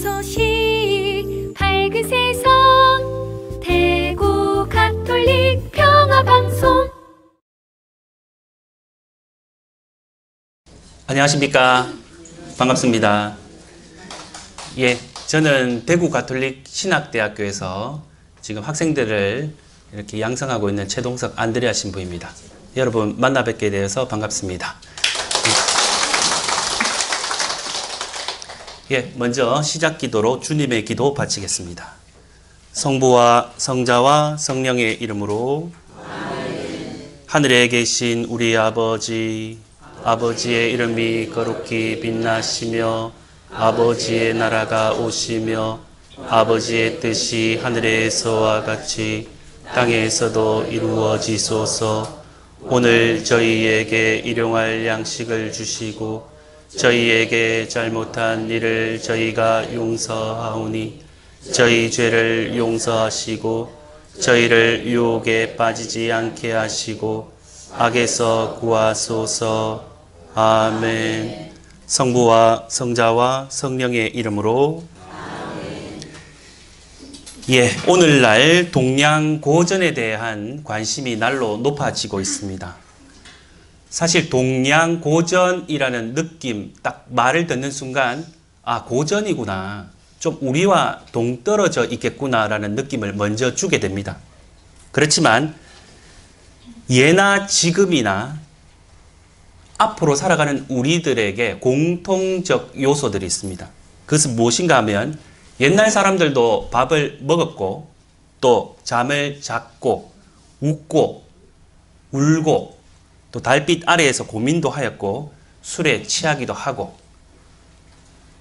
소식 밝은 세상 대구 가톨릭 평화방송. 안녕하십니까. 반갑습니다. 예, 저는 대구 가톨릭 신학대학교에서 지금 학생들을 이렇게 양성하고 있는 최동석 안드레아 신부입니다. 여러분 만나 뵙게 되어서 반갑습니다. 예, 먼저 시작 기도로 주님의 기도 바치겠습니다. 성부와 성자와 성령의 이름으로. 하늘에 계신 우리 아버지, 아버지의 이름이 거룩히 빛나시며 아버지의 나라가 오시며 아버지의 뜻이 하늘에서와 같이 땅에서도 이루어지소서. 오늘 저희에게 일용할 양식을 주시고 저희에게 잘못한 일을 저희가 용서하오니 저희 죄를 용서하시고 저희를 유혹에 빠지지 않게 하시고 악에서 구하소서. 아멘. 성부와 성자와 성령의 이름으로. 예, 오늘날 동양고전에 대한 관심이 날로 높아지고 있습니다. 사실 동양고전이라는 느낌, 딱 말을 듣는 순간 아, 고전이구나, 좀 우리와 동떨어져 있겠구나라는 느낌을 먼저 주게 됩니다. 그렇지만 예나 지금이나 앞으로 살아가는 우리들에게 공통적 요소들이 있습니다. 그것은 무엇인가 하면 옛날 사람들도 밥을 먹었고 또 잠을 잤고 웃고 울고 또 달빛 아래에서 고민도 하였고 술에 취하기도 하고,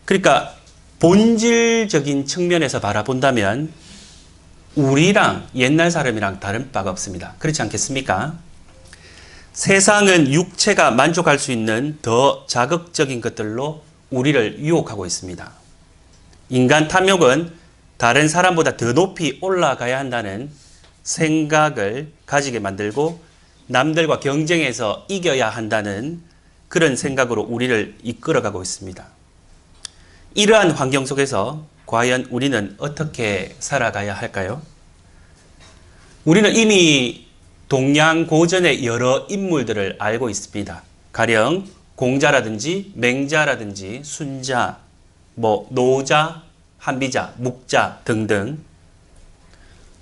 그러니까 본질적인 측면에서 바라본다면 우리랑 옛날 사람이랑 다른 바가 없습니다. 그렇지 않겠습니까? 세상은 육체가 만족할 수 있는 더 자극적인 것들로 우리를 유혹하고 있습니다. 인간 탐욕은 다른 사람보다 더 높이 올라가야 한다는 생각을 가지게 만들고 남들과 경쟁해서 이겨야 한다는 그런 생각으로 우리를 이끌어가고 있습니다. 이러한 환경 속에서 과연 우리는 어떻게 살아가야 할까요? 우리는 이미 동양고전의 여러 인물들을 알고 있습니다. 가령 공자라든지 맹자라든지 순자, 노자, 한비자, 묵자 등등.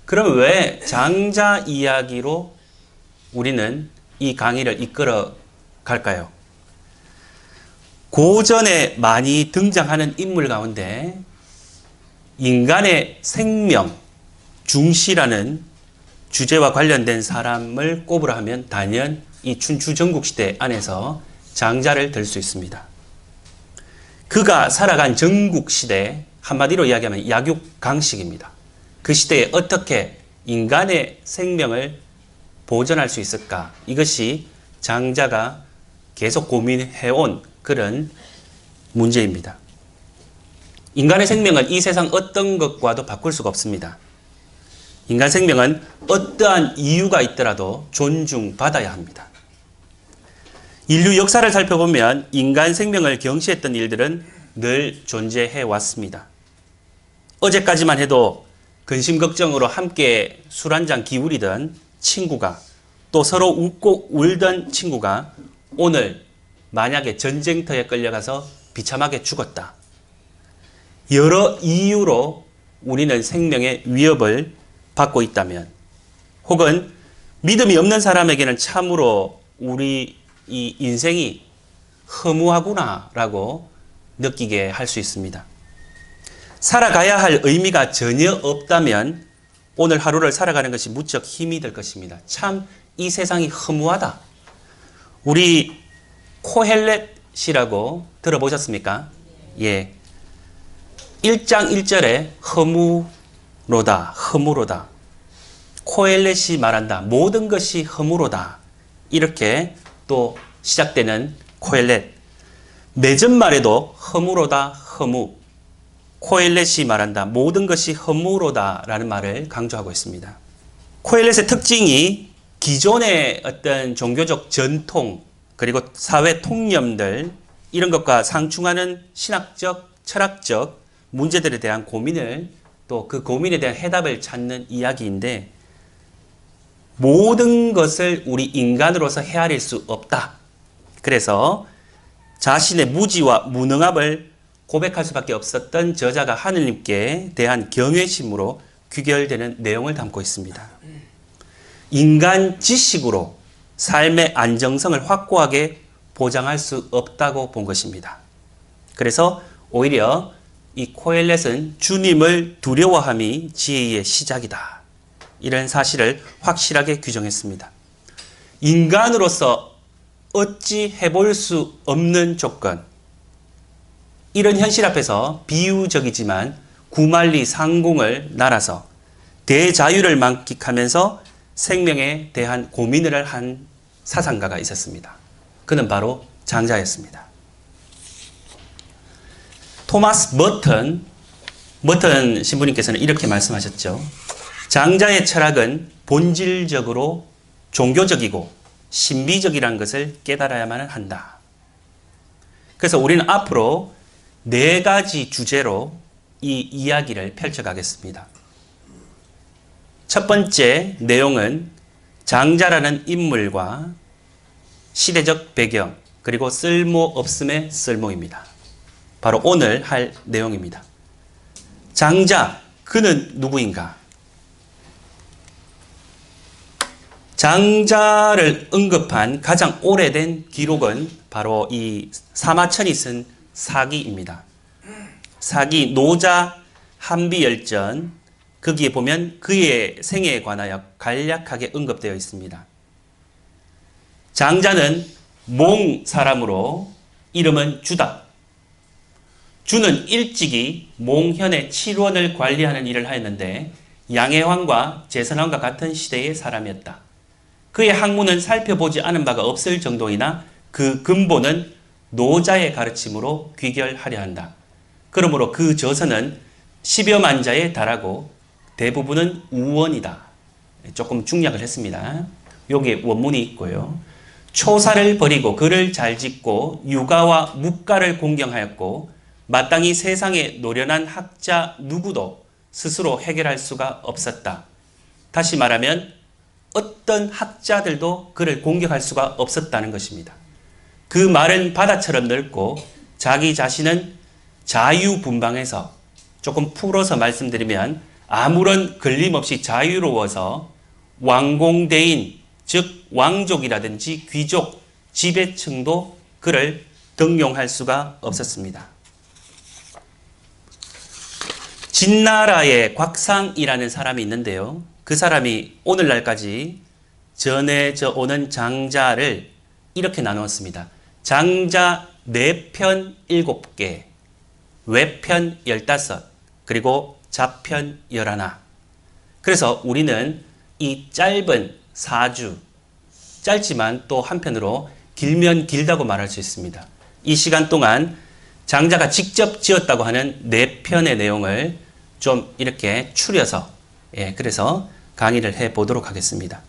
그럼 왜 장자 이야기로 우리는 이 강의를 이끌어 갈까요? 고전에 많이 등장하는 인물 가운데 인간의 생명, 중시라는 주제와 관련된 사람을 꼽으라 하면 단연 이 춘추 전국시대 안에서 장자를 들 수 있습니다. 그가 살아간 전국시대, 한마디로 이야기하면 약육강식입니다. 그 시대에 어떻게 인간의 생명을 보존할 수 있을까? 이것이 장자가 계속 고민해온 그런 문제입니다. 인간의 생명은 이 세상 어떤 것과도 바꿀 수가 없습니다. 인간 생명은 어떠한 이유가 있더라도 존중받아야 합니다. 인류 역사를 살펴보면 인간 생명을 경시했던 일들은 늘 존재해 왔습니다. 어제까지만 해도 근심걱정으로 함께 술 한잔 기울이던 친구가, 또 서로 웃고 울던 친구가 오늘 만약에 전쟁터에 끌려가서 비참하게 죽었다. 여러 이유로 우리는 생명의 위협을 받고 있다면, 혹은 믿음이 없는 사람에게는 참으로 우리 이 인생이 허무하구나라고 느끼게 할 수 있습니다. 살아가야 할 의미가 전혀 없다면 오늘 하루를 살아가는 것이 무척 힘이 들 것입니다. 참 이 세상이 허무하다. 우리 코헬렛이라고 들어보셨습니까? 예. 1장 1절에 허무로다, 허무로다. 코헬렛이 말한다. 모든 것이 허무로다. 이렇게 또 시작되는 코헬렛. 매점말에도 허무로다, 허무. 코헬렛이 말한다. 모든 것이 허무로다 라는 말을 강조하고 있습니다. 코헬렛의 특징이 기존의 어떤 종교적 전통 그리고 사회 통념들 이런 것과 상충하는 신학적, 철학적 문제들에 대한 고민을 또 그 고민에 대한 해답을 찾는 이야기인데 모든 것을 우리 인간으로서 헤아릴 수 없다. 그래서 자신의 무지와 무능함을 고백할 수밖에 없었던 저자가 하느님께 대한 경외심으로 귀결되는 내용을 담고 있습니다. 인간 지식으로 삶의 안정성을 확고하게 보장할 수 없다고 본 것입니다. 그래서 오히려 이 코엘렛은 주님을 두려워함이 지혜의 시작이다. 이런 사실을 확실하게 규정했습니다. 인간으로서 어찌 해볼 수 없는 조건, 이런 현실 앞에서 비유적이지만 구만리 상공을 날아서 대자유를 만끽하면서 생명에 대한 고민을 한 사상가가 있었습니다. 그는 바로 장자였습니다. 토마스 머턴 신부님께서는 이렇게 말씀하셨죠. 장자의 철학은 본질적으로 종교적이고 신비적이라는 것을 깨달아야만 한다. 그래서 우리는 앞으로 4가지 주제로 이 이야기를 펼쳐가겠습니다. 첫 번째 내용은 장자라는 인물과 시대적 배경, 그리고 쓸모없음의 쓸모입니다. 바로 오늘 할 내용입니다. 장자, 그는 누구인가? 장자를 언급한 가장 오래된 기록은 바로 이 사마천이 쓴 사기입니다. 사기 노자 한비열전, 거기에 보면 그의 생애에 관하여 간략하게 언급되어 있습니다. 장자는 몽 사람으로 이름은 주다. 주는 일찍이 몽현의 칠원을 관리하는 일을 하였는데 양해왕과 제선왕과 같은 시대의 사람이었다. 그의 학문은 살펴보지 않은 바가 없을 정도이나 그 근본은 노자의 가르침으로 귀결하려 한다. 그러므로 그 저서는 10여만 자에 달하고 대부분은 우원이다. 조금 중략을 했습니다. 여기에 원문이 있고요. 초사를 버리고 글을 잘 짓고 유가와 묵가를 공경하였고 마땅히 세상에 노련한 학자 누구도 스스로 해결할 수가 없었다. 다시 말하면 어떤 학자들도 그를 공격할 수가 없었다는 것입니다. 그 말은 바다처럼 넓고 자기 자신은 자유분방해서, 조금 풀어서 말씀드리면 아무런 걸림없이 자유로워서 왕공대인, 즉 왕족이라든지 귀족, 지배층도 그를 등용할 수가 없었습니다. 진나라의 곽상이라는 사람이 있는데요. 그 사람이 오늘날까지 전해져 오는 장자를 이렇게 나누었습니다. 장자 4편 7개, 외편 15, 그리고 자편 11. 그래서 우리는 이 짧은 사주, 짧지만 또 한편으로 길면 길다고 말할 수 있습니다. 이 시간 동안 장자가 직접 지었다고 하는 4편의 내용을 좀 이렇게 추려서, 그래서 강의를 해 보도록 하겠습니다.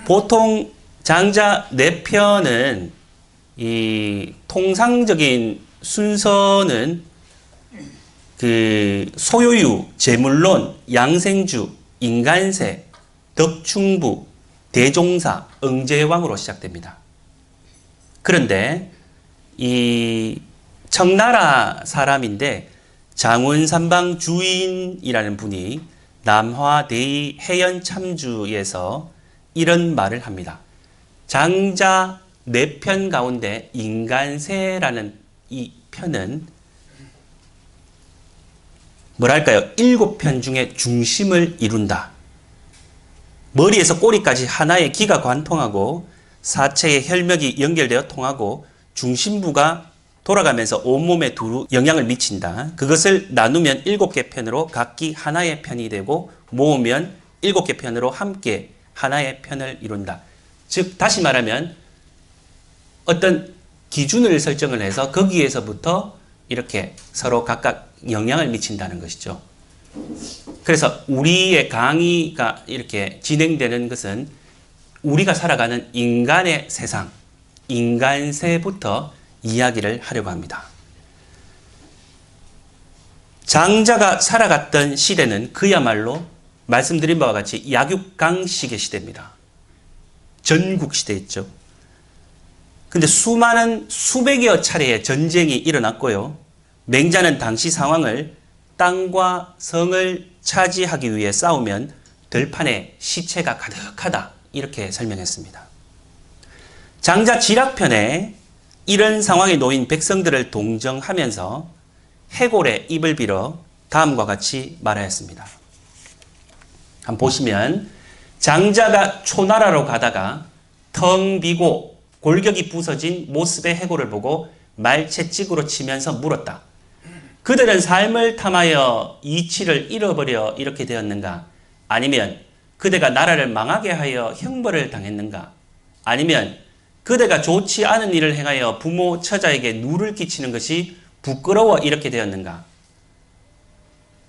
보통 장자 4편은 이 통상적인 순서는 그 소요유, 재물론, 양생주, 인간세, 덕충부, 대종사, 응제왕으로 시작됩니다. 그런데 이 청나라 사람인데 장운삼방 주인이라는 분이 남화대의 해연참주에서 이런 말을 합니다. 장자 4편 가운데 인간세라는 이 편은 뭐랄까요? 7편 중에 중심을 이룬다. 머리에서 꼬리까지 하나의 기가 관통하고 사체의 혈맥이 연결되어 통하고 중심부가 돌아가면서 온몸에 두루 영향을 미친다. 그것을 나누면 7개 편으로 각기 하나의 편이 되고 모으면 7개 편으로 함께 하나의 편을 이룬다. 즉 다시 말하면 어떤 기준을 설정을 해서 거기에서부터 이렇게 서로 각각 영향을 미친다는 것이죠. 그래서 우리의 강의가 이렇게 진행되는 것은 우리가 살아가는 인간의 세상, 인간세부터 이야기를 하려고 합니다. 장자가 살아갔던 시대는 그야말로 말씀드린 바와 같이 약육강식의 시대입니다. 전국시대였죠. 근데 수많은 수백여 차례의 전쟁이 일어났고요. 맹자는 당시 상황을 땅과 성을 차지하기 위해 싸우면 들판에 시체가 가득하다 이렇게 설명했습니다. 장자 지락편에 이런 상황에 놓인 백성들을 동정하면서 해골의 입을 빌어 다음과 같이 말하였습니다. 한번 보시면 장자가 초나라로 가다가 텅 비고 골격이 부서진 모습의 해골을 보고 말채찍으로 치면서 물었다. 그들은 삶을 탐하여 이치를 잃어버려 이렇게 되었는가? 아니면 그대가 나라를 망하게 하여 형벌을 당했는가? 아니면 그대가 좋지 않은 일을 행하여 부모 처자에게 누를 끼치는 것이 부끄러워 이렇게 되었는가?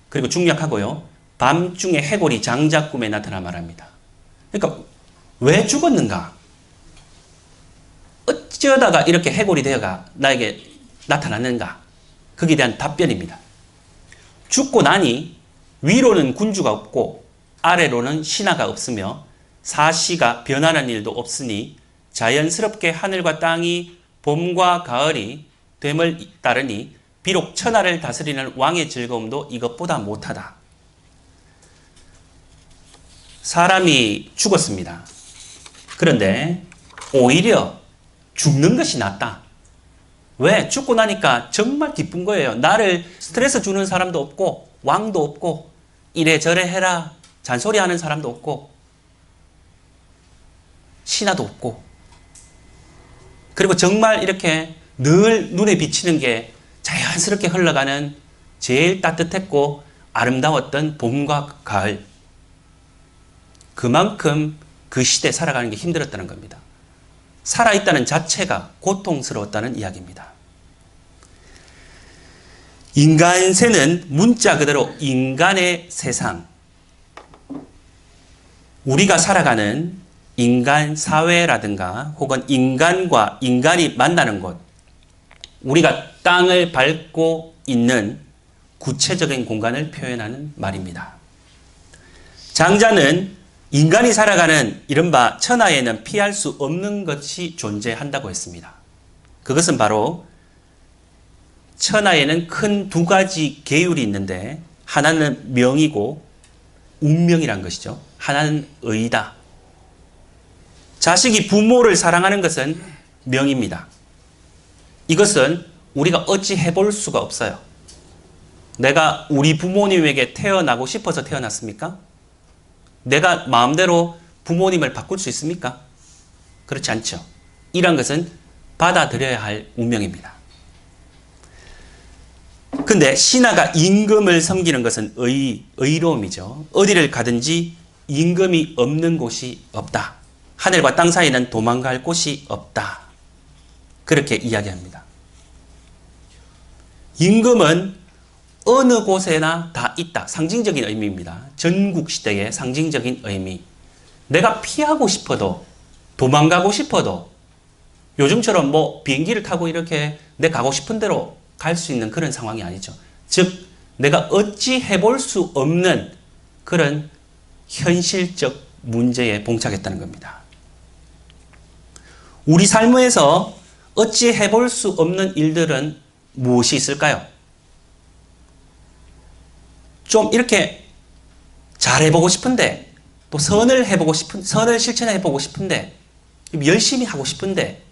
그리고 중략하고요. 밤중에 해골이 장자 꿈에 나타나 말합니다. 그러니까 왜 죽었는가? 어쩌다가 이렇게 해골이 되어가 나에게 나타났는가? 거기에 대한 답변입니다. 죽고 나니 위로는 군주가 없고 아래로는 신하가 없으며 사시가 변하는 일도 없으니 자연스럽게 하늘과 땅이 봄과 가을이 됨을 따르니 비록 천하를 다스리는 왕의 즐거움도 이것보다 못하다. 사람이 죽었습니다. 그런데 오히려 죽는 것이 낫다. 왜? 죽고 나니까 정말 기쁜 거예요. 나를 스트레스 주는 사람도 없고 왕도 없고 이래저래 해라 잔소리하는 사람도 없고 신하도 없고 그리고 정말 이렇게 늘 눈에 비치는 게 자연스럽게 흘러가는 제일 따뜻했고 아름다웠던 봄과 가을. 그만큼 그 시대에 살아가는 게 힘들었다는 겁니다. 살아있다는 자체가 고통스러웠다는 이야기입니다. 인간세는 문자 그대로 인간의 세상. 우리가 살아가는 인간 사회라든가 혹은 인간과 인간이 만나는 곳, 우리가 땅을 밟고 있는 구체적인 공간을 표현하는 말입니다. 장자는 인간이 살아가는 이른바 천하에는 피할 수 없는 것이 존재한다고 했습니다. 그것은 바로 천하에는 큰 두 가지 계율이 있는데 하나는 명이고 운명이란 것이죠. 하나는 의다. 자식이 부모를 사랑하는 것은 명입니다. 이것은 우리가 어찌 해볼 수가 없어요. 내가 우리 부모님에게 태어나고 싶어서 태어났습니까? 내가 마음대로 부모님을 바꿀 수 있습니까? 그렇지 않죠. 이런 것은 받아들여야 할 운명입니다. 근데 신하가 임금을 섬기는 것은 의로움이죠. 어디를 가든지 임금이 없는 곳이 없다. 하늘과 땅 사이는 도망갈 곳이 없다. 그렇게 이야기합니다. 임금은 어느 곳에나 다 있다. 상징적인 의미입니다. 전국시대의 상징적인 의미. 내가 피하고 싶어도 도망가고 싶어도 요즘처럼 뭐 비행기를 타고 이렇게 내 가고 싶은 대로 갈 수 있는 그런 상황이 아니죠. 즉 내가 어찌 해볼 수 없는 그런 현실적 문제에 봉착했다는 겁니다. 우리 삶에서 어찌 해볼 수 없는 일들은 무엇이 있을까요? 좀 이렇게 잘 해보고 싶은데 또 선을 실천해보고 싶은데 열심히 하고 싶은데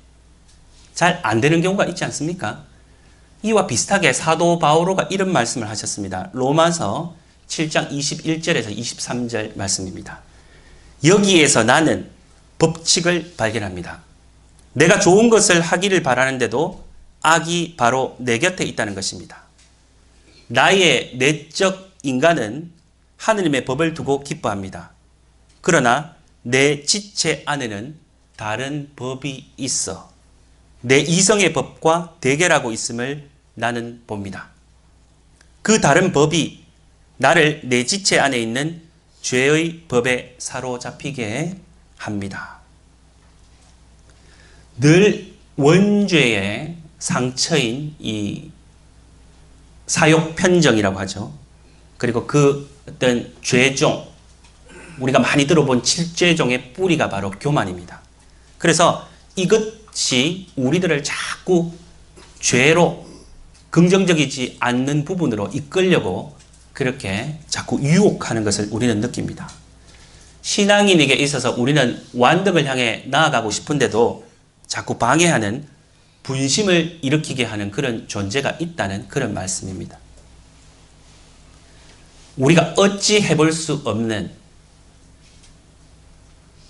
잘 안 되는 경우가 있지 않습니까? 이와 비슷하게 사도 바오로가 이런 말씀을 하셨습니다. 로마서 7장 21절에서 23절 말씀입니다. 여기에서 나는 법칙을 발견합니다. 내가 좋은 것을 하기를 바라는데도 악이 바로 내 곁에 있다는 것입니다. 나의 내적 인간은 하느님의 법을 두고 기뻐합니다. 그러나 내 지체 안에는 다른 법이 있어 내 이성의 법과 대결하고 있음을 나는 봅니다. 그 다른 법이 나를 내 지체 안에 있는 죄의 법에 사로잡히게 합니다. 늘 원죄의 상처인 이 사욕 편정이라고 하죠. 그리고 그 어떤 죄종, 우리가 많이 들어본 7죄종의 뿌리가 바로 교만입니다. 그래서 이것이 우리들을 자꾸 죄로 긍정적이지 않는 부분으로 이끌려고 그렇게 자꾸 유혹하는 것을 우리는 느낍니다. 신앙인에게 있어서 우리는 완덕을 향해 나아가고 싶은데도 자꾸 방해하는 분심을 일으키게 하는 그런 존재가 있다는 그런 말씀입니다. 우리가 어찌 해볼 수 없는,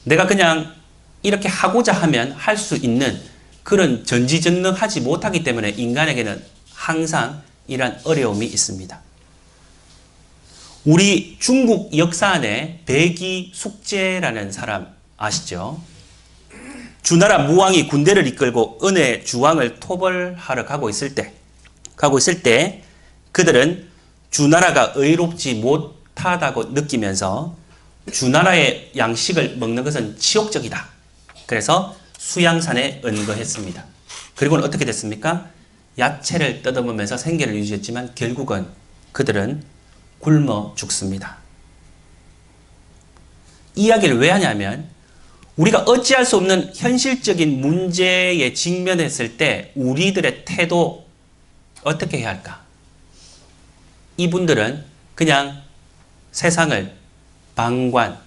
내가 그냥 이렇게 하고자 하면 할 수 있는 그런 전지전능하지 못하기 때문에 인간에게는 항상 이러한 어려움이 있습니다. 우리 중국 역사 안에 백이숙제라는 사람 아시죠? 주나라 무왕이 군대를 이끌고 은혜 주왕을 토벌하러 가고 있을 때 그들은 주나라가 의롭지 못하다고 느끼면서 주나라의 양식을 먹는 것은 치욕적이다. 그래서 수양산에 은거했습니다. 그리고는 어떻게 됐습니까? 야채를 뜯어먹으면서 생계를 유지했지만 결국은 그들은 굶어 죽습니다. 이 이야기를 왜 하냐면 우리가 어찌할 수 없는 현실적인 문제에 직면했을 때 우리들의 태도 어떻게 해야 할까? 이분들은 그냥 세상을 방관,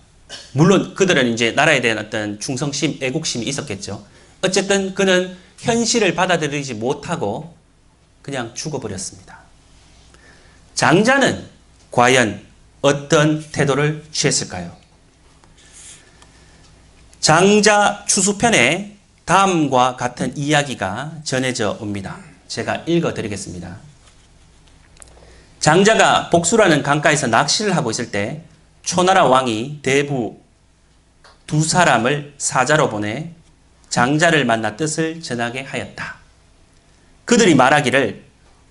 물론 그들은 이제 나라에 대한 어떤 충성심, 애국심이 있었겠죠. 어쨌든 그는 현실을 받아들이지 못하고 그냥 죽어버렸습니다. 장자는 과연 어떤 태도를 취했을까요? 장자 추수편에 다음과 같은 이야기가 전해져 옵니다. 제가 읽어드리겠습니다. 장자가 복수라는 강가에서 낚시를 하고 있을 때 초나라 왕이 대부 두 사람을 사자로 보내 장자를 만나 뜻을 전하게 하였다. 그들이 말하기를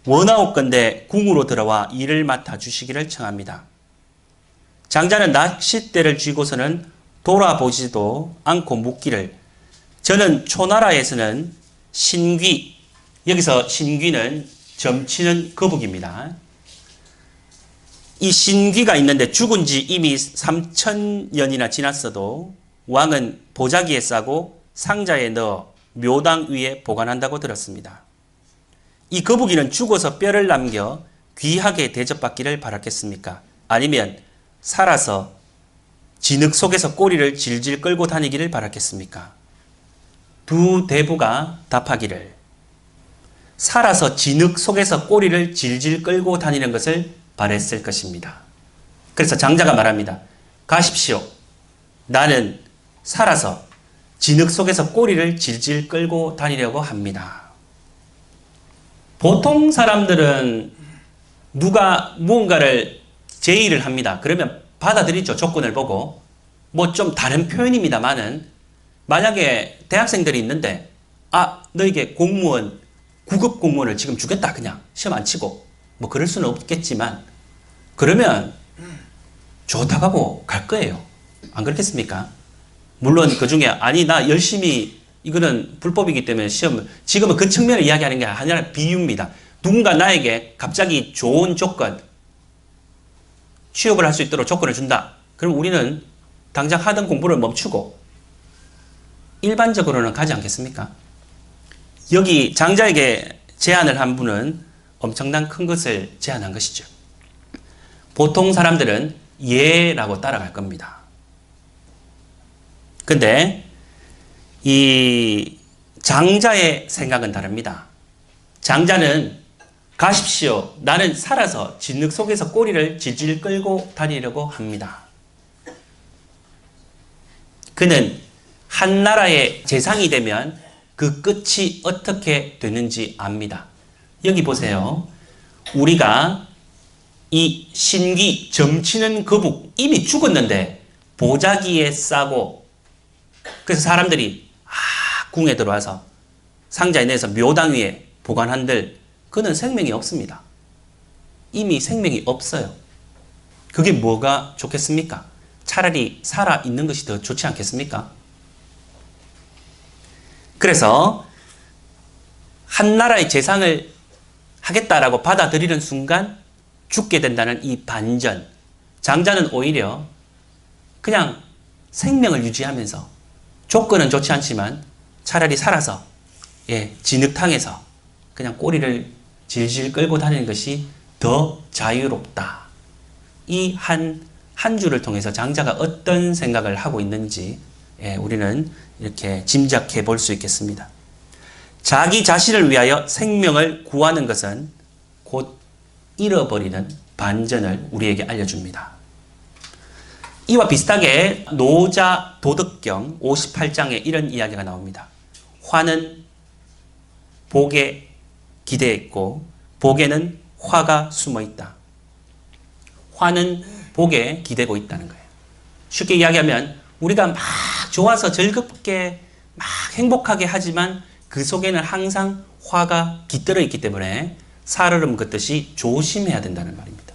원하옵건대 궁으로 들어와 일을 맡아 주시기를 청합니다. 장자는 낚싯대를 쥐고서는 돌아보지도 않고 묻기를 저는 초나라에서는 신귀, 여기서 신귀는 점치는 거북입니다. 이 신귀가 있는데 죽은 지 이미 3000년이나 지났어도 왕은 보자기에 싸고 상자에 넣어 묘당 위에 보관한다고 들었습니다. 이 거북이는 죽어서 뼈를 남겨 귀하게 대접받기를 바랐겠습니까? 아니면 살아서 진흙 속에서 꼬리를 질질 끌고 다니기를 바랐겠습니까? 두 대부가 답하기를 살아서 진흙 속에서 꼬리를 질질 끌고 다니는 것을 바랬을 것입니다. 그래서 장자가 말합니다. 가십시오. 나는 살아서 진흙 속에서 꼬리를 질질 끌고 다니려고 합니다. 보통 사람들은 누가 무언가를 제의를 합니다. 그러면 받아들이죠. 조건을 보고. 뭐 좀 다른 표현입니다만은 만약에 대학생들이 있는데 너에게 공무원 9급 공무원을 지금 주겠다. 그냥 시험 안 치고. 뭐 그럴 수는 없겠지만 그러면 좋다고 하고 갈 거예요. 안 그렇겠습니까? 물론 그 중에 나 열심히 이거는 불법이기 때문에 시험을 지금은 그 측면을 이야기하는 게 아니라 비유입니다. 누군가 나에게 갑자기 좋은 조건 취업을 할 수 있도록 조건을 준다. 그럼 우리는 당장 하던 공부를 멈추고 일반적으로는 가지 않겠습니까? 여기 장자에게 제안을 한 분은 엄청난 큰 것을 제안한 것이죠. 보통 사람들은 예라고 따라갈 겁니다. 근데 이 장자의 생각은 다릅니다. 장자는 가십시오. 나는 살아서 진흙 속에서 꼬리를 질질 끌고 다니려고 합니다. 그는 한 나라의 재상이 되면 그 끝이 어떻게 되는지 압니다. 여기 보세요. 우리가 이 신귀, 점치는 거북 이미 죽었는데 보자기에 싸고 그래서 사람들이 궁에 들어와서 상자에 내서 묘당 위에 보관한들 그는 생명이 없습니다. 이미 생명이 없어요. 그게 뭐가 좋겠습니까? 차라리 살아있는 것이 더 좋지 않겠습니까? 그래서 한 나라의 재상을 하겠다라고 받아들이는 순간 죽게 된다는 이 반전. 장자는 오히려 그냥 생명을 유지하면서 조건은 좋지 않지만 차라리 살아서 진흙탕에서 그냥 꼬리를 질질 끌고 다니는 것이 더 자유롭다. 이 한 주를 통해서 장자가 어떤 생각을 하고 있는지 우리는 이렇게 짐작해 볼 수 있겠습니다. 자기 자신을 위하여 생명을 구하는 것은 곧 잃어버리는 반전을 우리에게 알려줍니다. 이와 비슷하게 노자 도덕경 58장에 이런 이야기가 나옵니다. 화는 복에 기대했고 복에는 화가 숨어 있다. 화는 복에 기대고 있다는 거예요. 쉽게 이야기하면 우리가 막 좋아서 즐겁게 막 행복하게 하지만 그 속에는 항상 화가 깃들어 있기 때문에 살얼음 긋듯이 조심해야 된다는 말입니다.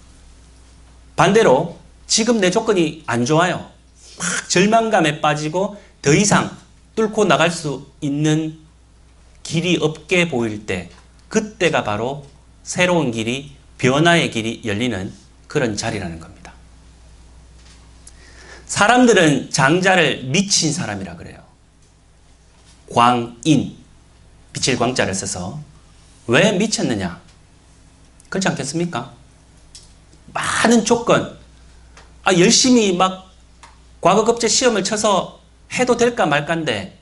반대로 지금 내 조건이 안 좋아요. 막 절망감에 빠지고 더 이상 뚫고 나갈 수 있는 길이 없게 보일 때 그때가 바로 새로운 길이 변화의 길이 열리는 그런 자리라는 겁니다. 사람들은 장자를 미친 사람이라 그래요. 광인, 빛일 광자를 써서 왜 미쳤느냐? 그렇지 않겠습니까? 많은 조건, 열심히 막 과거급제 시험을 쳐서 해도 될까 말까인데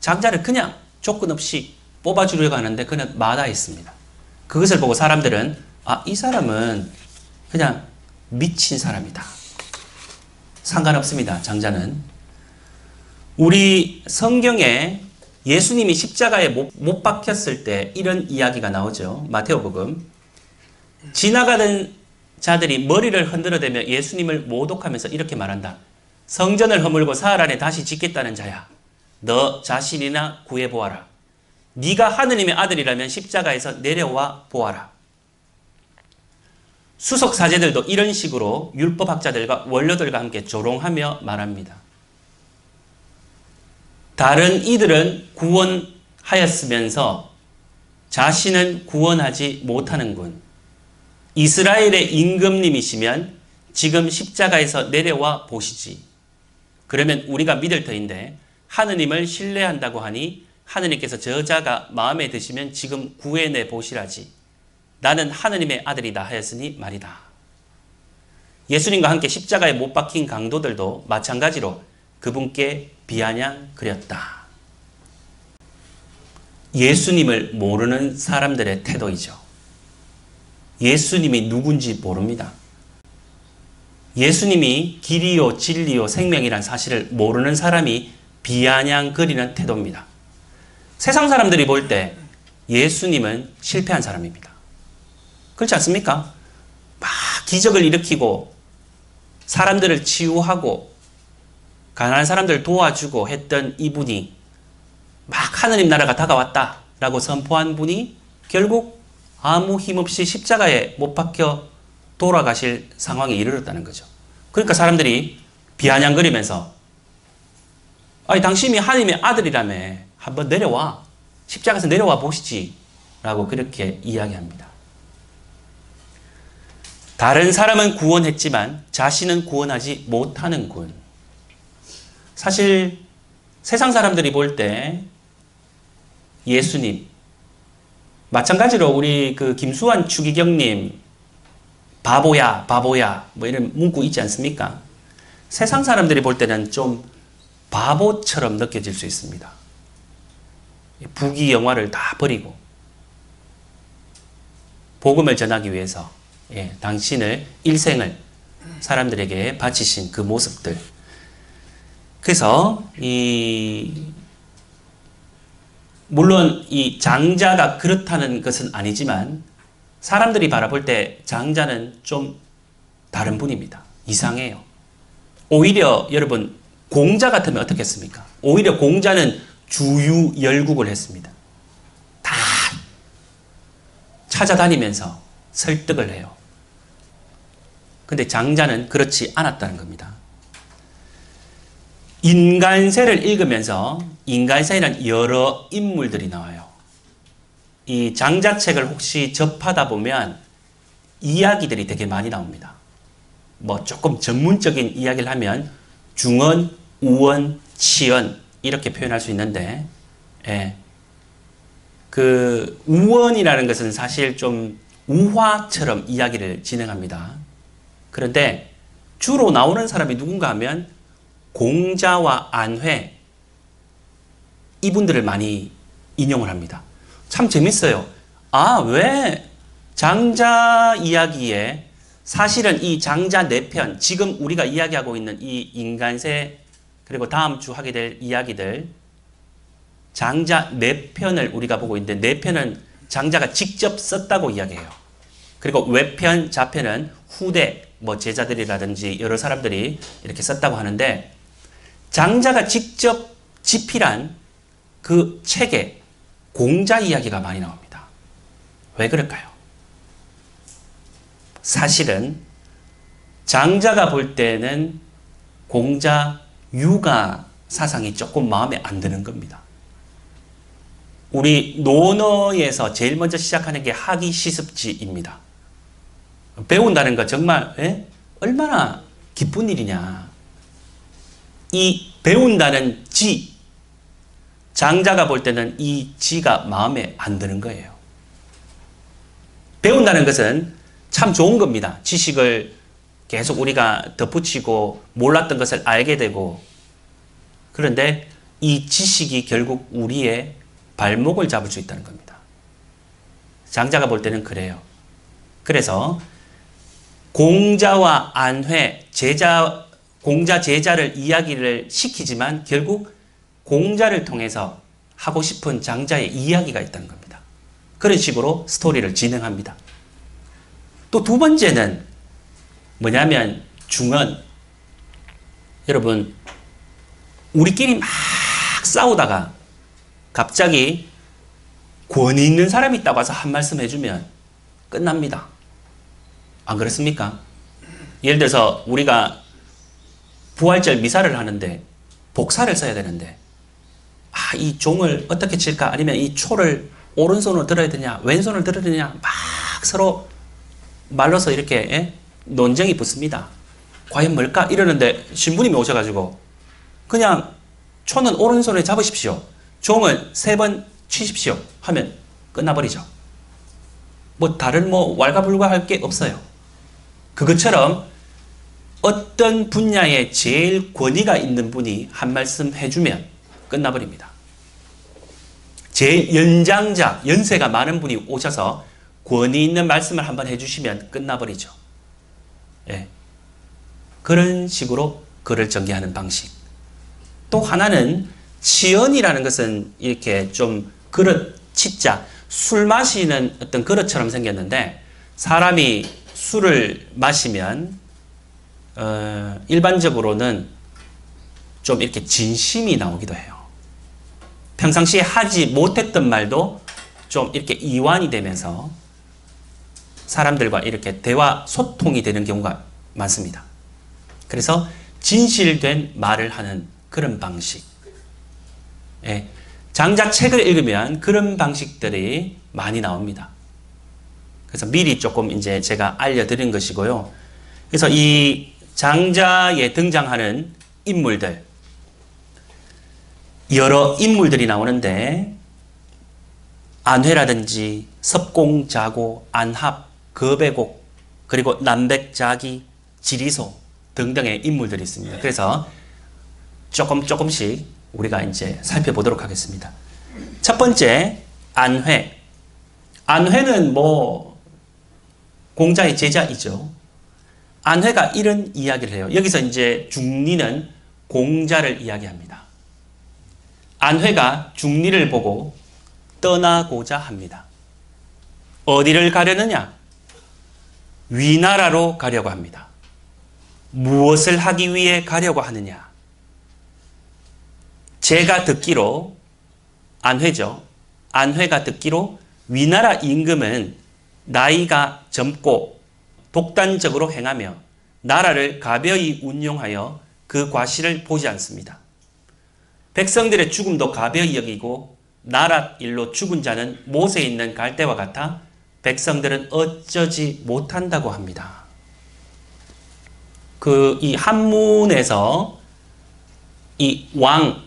장자를 그냥 조건 없이 뽑아주려고 하는데 그는 마다했습니다. 그것을 보고 사람들은 이 사람은 그냥 미친 사람이다. 상관없습니다. 장자는. 우리 성경에 예수님이 십자가에 못 박혔을 때 이런 이야기가 나오죠. 마태오복음. 지나가던 자들이 머리를 흔들어대며 예수님을 모독하면서 이렇게 말한다. 성전을 허물고 사흘 안에 다시 짓겠다는 자야. 너 자신이나 구해보아라. 네가 하느님의 아들이라면 십자가에서 내려와 보아라. 수석 사제들도 이런 식으로 율법학자들과 원로들과 함께 조롱하며 말합니다. 다른 이들은 구원하였으면서 자신은 구원하지 못하는군. 이스라엘의 임금님이시면 지금 십자가에서 내려와 보시지. 그러면 우리가 믿을 터인데 하느님을 신뢰한다고 하니 하느님께서 저자가 마음에 드시면 지금 구해내 보시라지. 나는 하느님의 아들이다 하였으니 말이다. 예수님과 함께 십자가에 못 박힌 강도들도 마찬가지로 그분께 비아냥 그렸다. 예수님을 모르는 사람들의 태도이죠. 예수님이 누군지 모릅니다. 예수님이 길이요 진리요 생명이란 사실을 모르는 사람이 비아냥거리는 태도입니다. 세상 사람들이 볼 때 예수님은 실패한 사람입니다. 그렇지 않습니까? 막 기적을 일으키고 사람들을 치유하고 가난한 사람들을 도와주고 했던 이분이 막 하느님 나라가 다가왔다라고 선포한 분이 결국 아무 힘없이 십자가에 못 박혀 돌아가실 상황에 이르렀다는 거죠. 그러니까 사람들이 비아냥거리면서 당신이 하느님의 아들이라며 한번 내려와 십자가에서 내려와 보시지 라고 그렇게 이야기합니다. 다른 사람은 구원했지만 자신은 구원하지 못하는군. 사실 세상 사람들이 볼 때 예수님, 마찬가지로 우리 김수환 추기경님 바보야 뭐 이런 문구 있지 않습니까? 세상 사람들이 볼 때는 좀 바보처럼 느껴질 수 있습니다. 부귀 영화를 다 버리고 복음을 전하기 위해서 당신을 일생을 사람들에게 바치신 그 모습들. 그래서 물론 이 장자가 그렇다는 것은 아니지만 사람들이 바라볼 때 장자는 좀 다른 분입니다. 이상해요. 오히려 여러분 공자 같으면 어떻겠습니까? 오히려 공자는 주유열국을 했습니다. 다 찾아다니면서 설득을 해요. 근데 장자는 그렇지 않았다는 겁니다. 인간세를 읽으면서 인간세에는 여러 인물들이 나와요. 이 장자책을 혹시 접하다 보면 이야기들이 되게 많이 나옵니다. 뭐 조금 전문적인 이야기를 하면 중언, 우언, 치언 이렇게 표현할 수 있는데, 예. 그 우언이라는 것은 사실 좀 우화처럼 이야기를 진행합니다. 그런데 주로 나오는 사람이 누군가 하면 공자와 안회, 이분들을 많이 인용을 합니다. 참 재밌어요. 아, 왜 장자 이야기에 사실은 이 장자 4편, 지금 우리가 이야기하고 있는 이 인간세, 그리고 다음 주 하게 될 이야기들, 장자 4편을 우리가 보고 있는데 4편은 장자가 직접 썼다고 이야기해요. 그리고 외편, 자편은 후대, 뭐 제자들이라든지 여러 사람들이 이렇게 썼다고 하는데, 장자가 직접 집필한 그 책에 공자 이야기가 많이 나옵니다. 왜 그럴까요? 사실은 장자가 볼 때는 공자 육아 사상이 조금 마음에 안 드는 겁니다. 우리 논어에서 제일 먼저 시작하는 게 학이 시습지입니다. 배운다는 거 정말 얼마나 기쁜 일이냐. 이 배운다는 지, 장자가 볼 때는 이 지가 마음에 안 드는 거예요. 배운다는 것은 참 좋은 겁니다. 지식을 계속 우리가 덧붙이고 몰랐던 것을 알게 되고, 그런데 이 지식이 결국 우리의 발목을 잡을 수 있다는 겁니다. 장자가 볼 때는 그래요. 그래서 공자와 안회, 공자 제자를 이야기를 시키지만 결국 공자를 통해서 하고 싶은 장자의 이야기가 있다는 겁니다. 그런 식으로 스토리를 진행합니다. 또 두 번째는 뭐냐면 중언. 여러분, 우리끼리 막 싸우다가 갑자기 권위 있는 사람이 있다고 와서 한 말씀 해주면 끝납니다. 안 그렇습니까? 예를 들어서 우리가 부활절 미사를 하는데 복사를 써야 되는데, 이 종을 어떻게 칠까? 아니면 이 초를 오른손으로 들어야 되냐? 왼손을 들어야 되냐? 막 서로 말로서 이렇게 논쟁이 붙습니다. 과연 뭘까? 이러는데 신부님이 오셔가지고 그냥 초는 오른손에 잡으십시오. 종을 3번 치십시오. 하면 끝나버리죠. 뭐 다른 왈가불가할 게 없어요. 그것처럼 어떤 분야에 제일 권위가 있는 분이 한 말씀 해주면 끝나버립니다. 제일 연장자, 연세가 많은 분이 오셔서 권위 있는 말씀을 한번 해주시면 끝나버리죠. 예. 그런 식으로 글을 전개하는 방식. 또 하나는 치언이라는 것은 이렇게 좀 그릇, 치자, 술 마시는 어떤 그릇처럼 생겼는데, 사람이 술을 마시면 일반적으로는 좀 이렇게 진심이 나오기도 해요. 평상시에 하지 못했던 말도 좀 이렇게 이완이 되면서 사람들과 이렇게 대화, 소통이 되는 경우가 많습니다. 그래서 진실된 말을 하는 그런 방식. 예. 장자 책을 읽으면 그런 방식들이 많이 나옵니다. 그래서 미리 조금 이제 제가 알려드린 것이고요. 그래서 이 장자에 등장하는 인물들, 여러 인물들이 나오는데, 안회라든지 섭공자고, 안합, 거배곡, 그리고 남백자기, 지리소 등등의 인물들이 있습니다. 그래서 조금씩 우리가 이제 살펴보도록 하겠습니다. 첫 번째, 안회. 안회는 공자의 제자이죠. 안회가 이런 이야기를 해요. 여기서 이제 중리는 공자를 이야기합니다. 안회가 중리를 보고 떠나고자 합니다. 어디를 가려느냐? 위나라로 가려고 합니다. 무엇을 하기 위해 가려고 하느냐? 제가 듣기로, 안회죠. 안회가 듣기로 위나라 임금은 나이가 젊고 독단적으로 행하며 나라를 가벼이 운용하여 그 과실을 보지 않습니다. 백성들의 죽음도 가벼이 여기고 나랏 일로 죽은 자는 못에 있는 갈대와 같아 백성들은 어쩌지 못한다고 합니다. 이 한문에서 이 왕,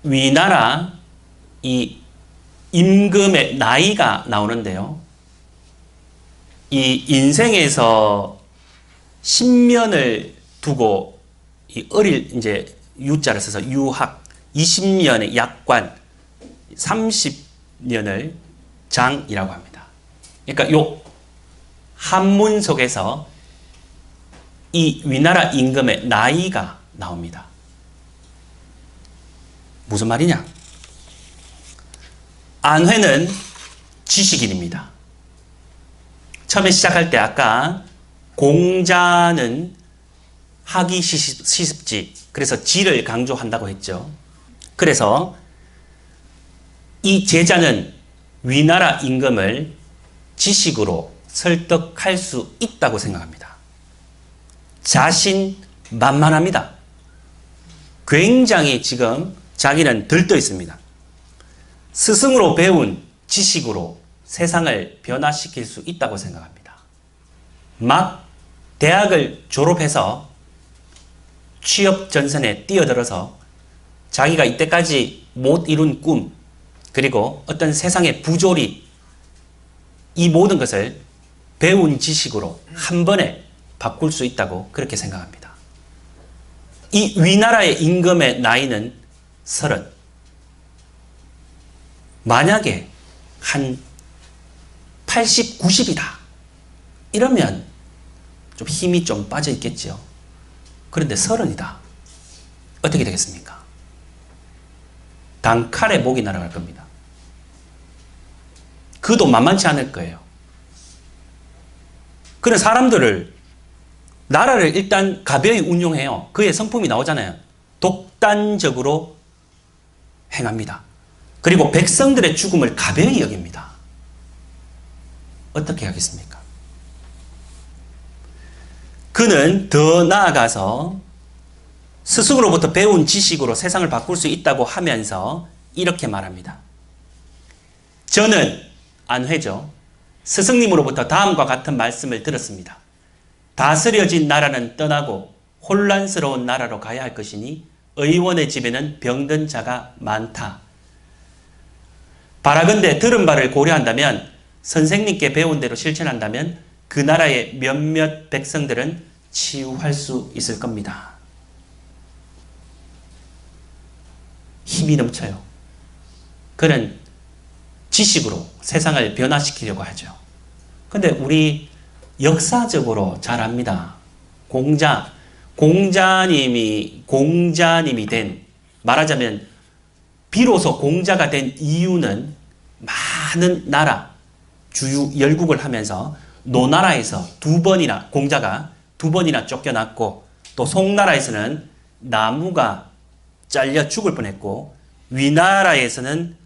위나라, 이 임금의 나이가 나오는데요. 이 인생에서 신년을 두고 이 어릴 이제 유자를 써서 유학, 20년의 약관, 30년을 장이라고 합니다. 그러니까 요 한문 속에서 이 위나라 임금의 나이가 나옵니다. 무슨 말이냐? 안회는 지식인입니다. 처음에 시작할 때 아까 공자는 하기 시습지, 그래서 지를 강조한다고 했죠. 그래서 이 제자는 위나라 임금을 지식으로 설득할 수 있다고 생각합니다. 자신만만합니다. 굉장히 지금 자기는 들떠 있습니다. 스승으로 배운 지식으로 세상을 변화시킬 수 있다고 생각합니다. 막 대학을 졸업해서 취업 전선에 뛰어들어서 자기가 이때까지 못 이룬 꿈, 그리고 어떤 세상의 부조리, 이 모든 것을 배운 지식으로 한 번에 바꿀 수 있다고 그렇게 생각합니다. 이 위나라의 임금의 나이는 30. 만약에 한 80, 90이다. 이러면 좀 힘이 좀 빠져 있겠죠. 그런데 30이다. 어떻게 되겠습니까? 단칼에 목이 날아갈 겁니다. 그도 만만치 않을 거예요. 그런 사람들을, 나라를 일단 가벼이 운용해요. 그의 성품이 나오잖아요. 독단적으로 행합니다. 그리고 백성들의 죽음을 가벼이 여깁니다. 어떻게 하겠습니까? 그는 더 나아가서 스승으로부터 배운 지식으로 세상을 바꿀 수 있다고 하면서 이렇게 말합니다. 저는, 안회죠, 스승님으로부터 다음과 같은 말씀을 들었습니다. 다스려진 나라는 떠나고 혼란스러운 나라로 가야 할 것이니 의원의 집에는 병든 자가 많다. 바라건대 들은 바를 고려한다면, 선생님께 배운 대로 실천한다면 그 나라의 몇몇 백성들은 치유할 수 있을 겁니다. 힘이 넘쳐요. 그는 지식으로 세상을 변화시키려고 하죠. 근데 우리 역사적으로 잘 압니다. 공자님이 된, 말하자면 비로소 공자가 된 이유는 많은 나라, 주유 열국을 하면서 노나라에서 공자가 2번이나 쫓겨났고, 또 송나라에서는 나무가 잘려 죽을 뻔했고, 위나라에서는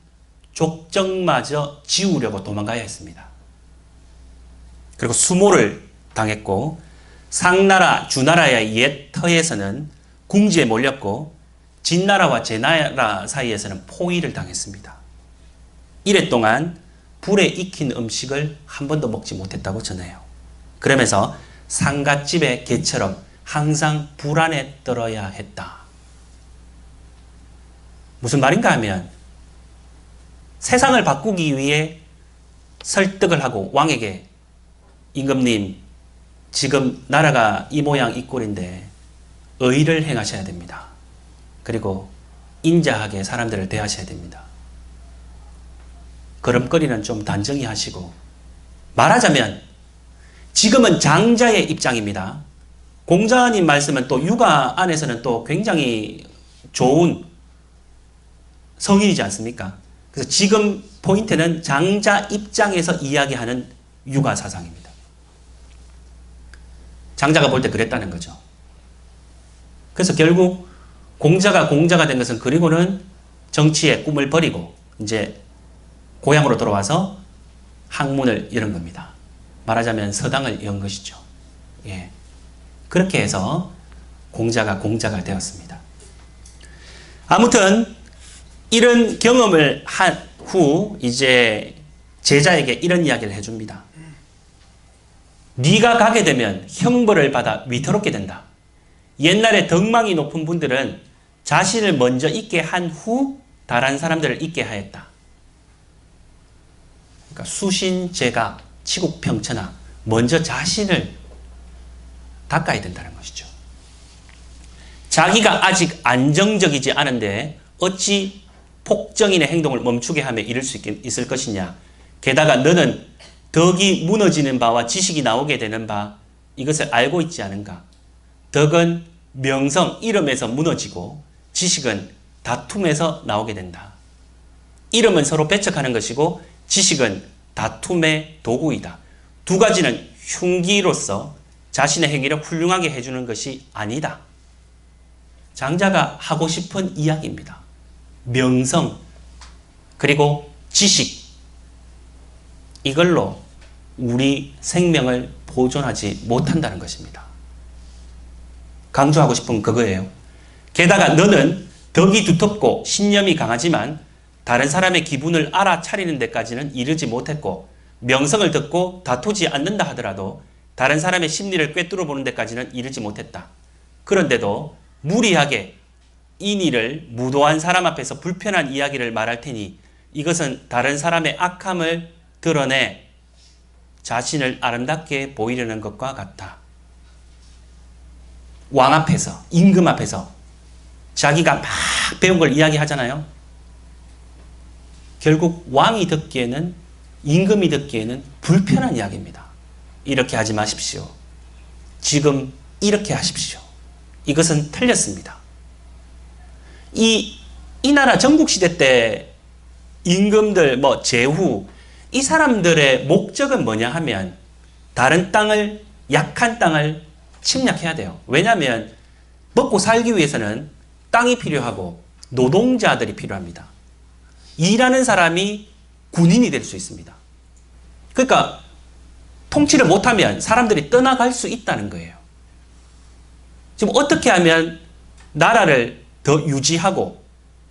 족정마저 지우려고 도망가야 했습니다. 그리고 수모를 당했고, 상나라, 주나라의 옛 터에서는 궁지에 몰렸고, 진나라와 제나라 사이에서는 포위를 당했습니다. 이래 동안 불에 익힌 음식을 한 번도 먹지 못했다고 전해요. 그러면서 상갓집의 개처럼 항상 불 안에 떨어야 했다. 무슨 말인가 하면, 세상을 바꾸기 위해 설득을 하고 왕에게, 임금님, 지금 나라가 이 모양 이 꼴인데 의를 행하셔야 됩니다. 그리고 인자하게 사람들을 대하셔야 됩니다. 걸음걸이는 좀 단정히 하시고, 말하자면 지금은 장자의 입장입니다. 공자님 말씀은 또 육아 안에서는 또 굉장히 좋은 성인이지 않습니까? 그래서 지금 포인트는 장자 입장에서 이야기하는 육아 사상입니다. 장자가 볼 때 그랬다는 거죠. 그래서 결국 공자가 된 것은, 그리고는 정치의 꿈을 버리고 이제 고향으로 돌아와서 학문을 이룬 겁니다. 말하자면 서당을 연 것이죠. 예. 그렇게 해서 공자가 되었습니다. 아무튼 이런 경험을 한 후 이제 제자에게 이런 이야기를 해줍니다. 네가 가게 되면 형벌을 받아 위태롭게 된다. 옛날에 덕망이 높은 분들은 자신을 먼저 있게 한 후 다른 사람들을 있게 하였다. 그러니까 수신제가 치국평천하 먼저 자신을 닦아야 된다는 것이죠. 자기가 아직 안정적이지 않은데 어찌 폭정인의 행동을 멈추게 하며 이룰 수 있을 것이냐. 게다가 너는 덕이 무너지는 바와 지식이 나오게 되는 바 이것을 알고 있지 않은가. 덕은 명성, 이름에서 무너지고 지식은 다툼에서 나오게 된다. 이름은 서로 배척하는 것이고 지식은 다툼의 도구이다. 두 가지는 흉기로서 자신의 행위를 훌륭하게 해주는 것이 아니다. 장자가 하고 싶은 이야기입니다. 명성 그리고 지식 이걸로 우리 생명을 보존하지 못한다는 것입니다. 강조하고 싶은 그거예요. 게다가 너는 덕이 두텁고 신념이 강하지만 다른 사람의 기분을 알아차리는 데까지는 이르지 못했고 명성을 듣고 다투지 않는다 하더라도 다른 사람의 심리를 꿰뚫어 보는 데까지는 이르지 못했다. 그런데도 무리하게 인의를 무도한 사람 앞에서 불편한 이야기를 말할 테니 이것은 다른 사람의 악함을 드러내 자신을 아름답게 보이려는 것과 같다. 왕 앞에서, 임금 앞에서 자기가 막 배운 걸 이야기하잖아요. 결국 왕이 듣기에는, 임금이 듣기에는 불편한 이야기입니다. 이렇게 하지 마십시오. 지금 이렇게 하십시오. 이것은 틀렸습니다. 이 나라 전국시대 때 임금들, 제후, 이 사람들의 목적은 뭐냐 하면 다른 땅을, 약한 땅을 침략해야 돼요. 왜냐하면 먹고 살기 위해서는 땅이 필요하고 노동자들이 필요합니다. 일하는 사람이 군인이 될 수 있습니다. 그러니까 통치를 못하면 사람들이 떠나갈 수 있다는 거예요. 지금 어떻게 하면 나라를 더 유지하고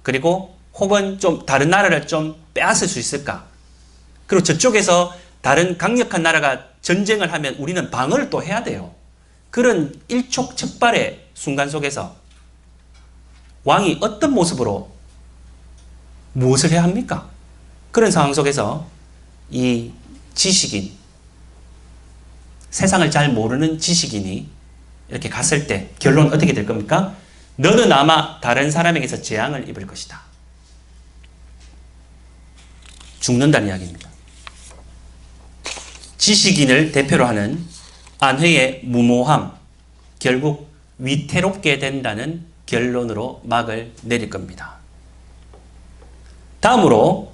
그리고 혹은 좀 다른 나라를 좀 빼앗을 수 있을까? 그리고 저쪽에서 다른 강력한 나라가 전쟁을 하면 우리는 방어를 또 해야 돼요. 그런 일촉즉발의 순간 속에서 왕이 어떤 모습으로 무엇을 해야 합니까? 그런 상황 속에서 이 지식인, 세상을 잘 모르는 지식인이 이렇게 갔을 때 결론은 어떻게 될 겁니까? 너는 아마 다른 사람에게서 재앙을 입을 것이다. 죽는다는 이야기입니다. 지식인을 대표로 하는 안회의 무모함, 결국 위태롭게 된다는 결론으로 막을 내릴 겁니다. 다음으로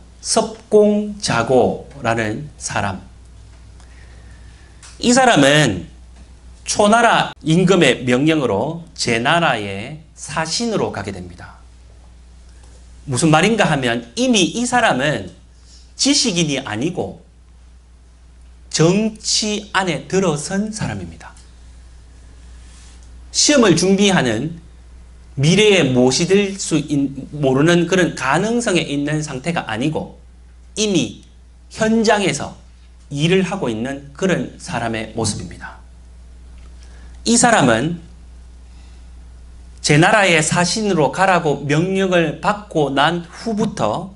섭공자고라는 사람. 이 사람은 초나라 임금의 명령으로 제나라의 사신으로 가게 됩니다. 무슨 말인가 하면 이미 이 사람은 지식인이 아니고 정치 안에 들어선 사람입니다. 시험을 준비하는 미래에 무엇이 될 수 모르는 그런 가능성에 있는 상태가 아니고 이미 현장에서 일을 하고 있는 그런 사람의 모습입니다. 이 사람은 제나라의 사신으로 가라고 명령을 받고 난 후부터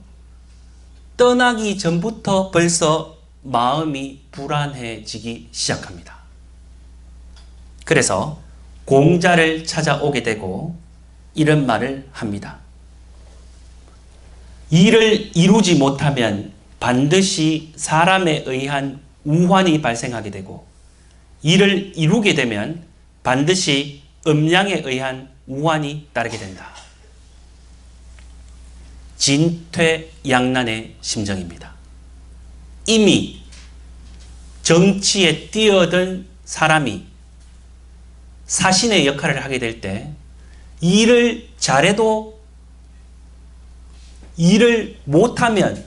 떠나기 전부터 벌써 마음이 불안해지기 시작합니다. 그래서 공자를 찾아오게 되고 이런 말을 합니다. 일을 이루지 못하면 반드시 사람에 의한 우환이 발생하게 되고 일을 이루게 되면 반드시 음양에 의한 우환이 따르게 된다. 진퇴양난의 심정입니다. 이미 정치에 뛰어든 사람이 사신의 역할을 하게 될 때 일을 잘해도 일을 못하면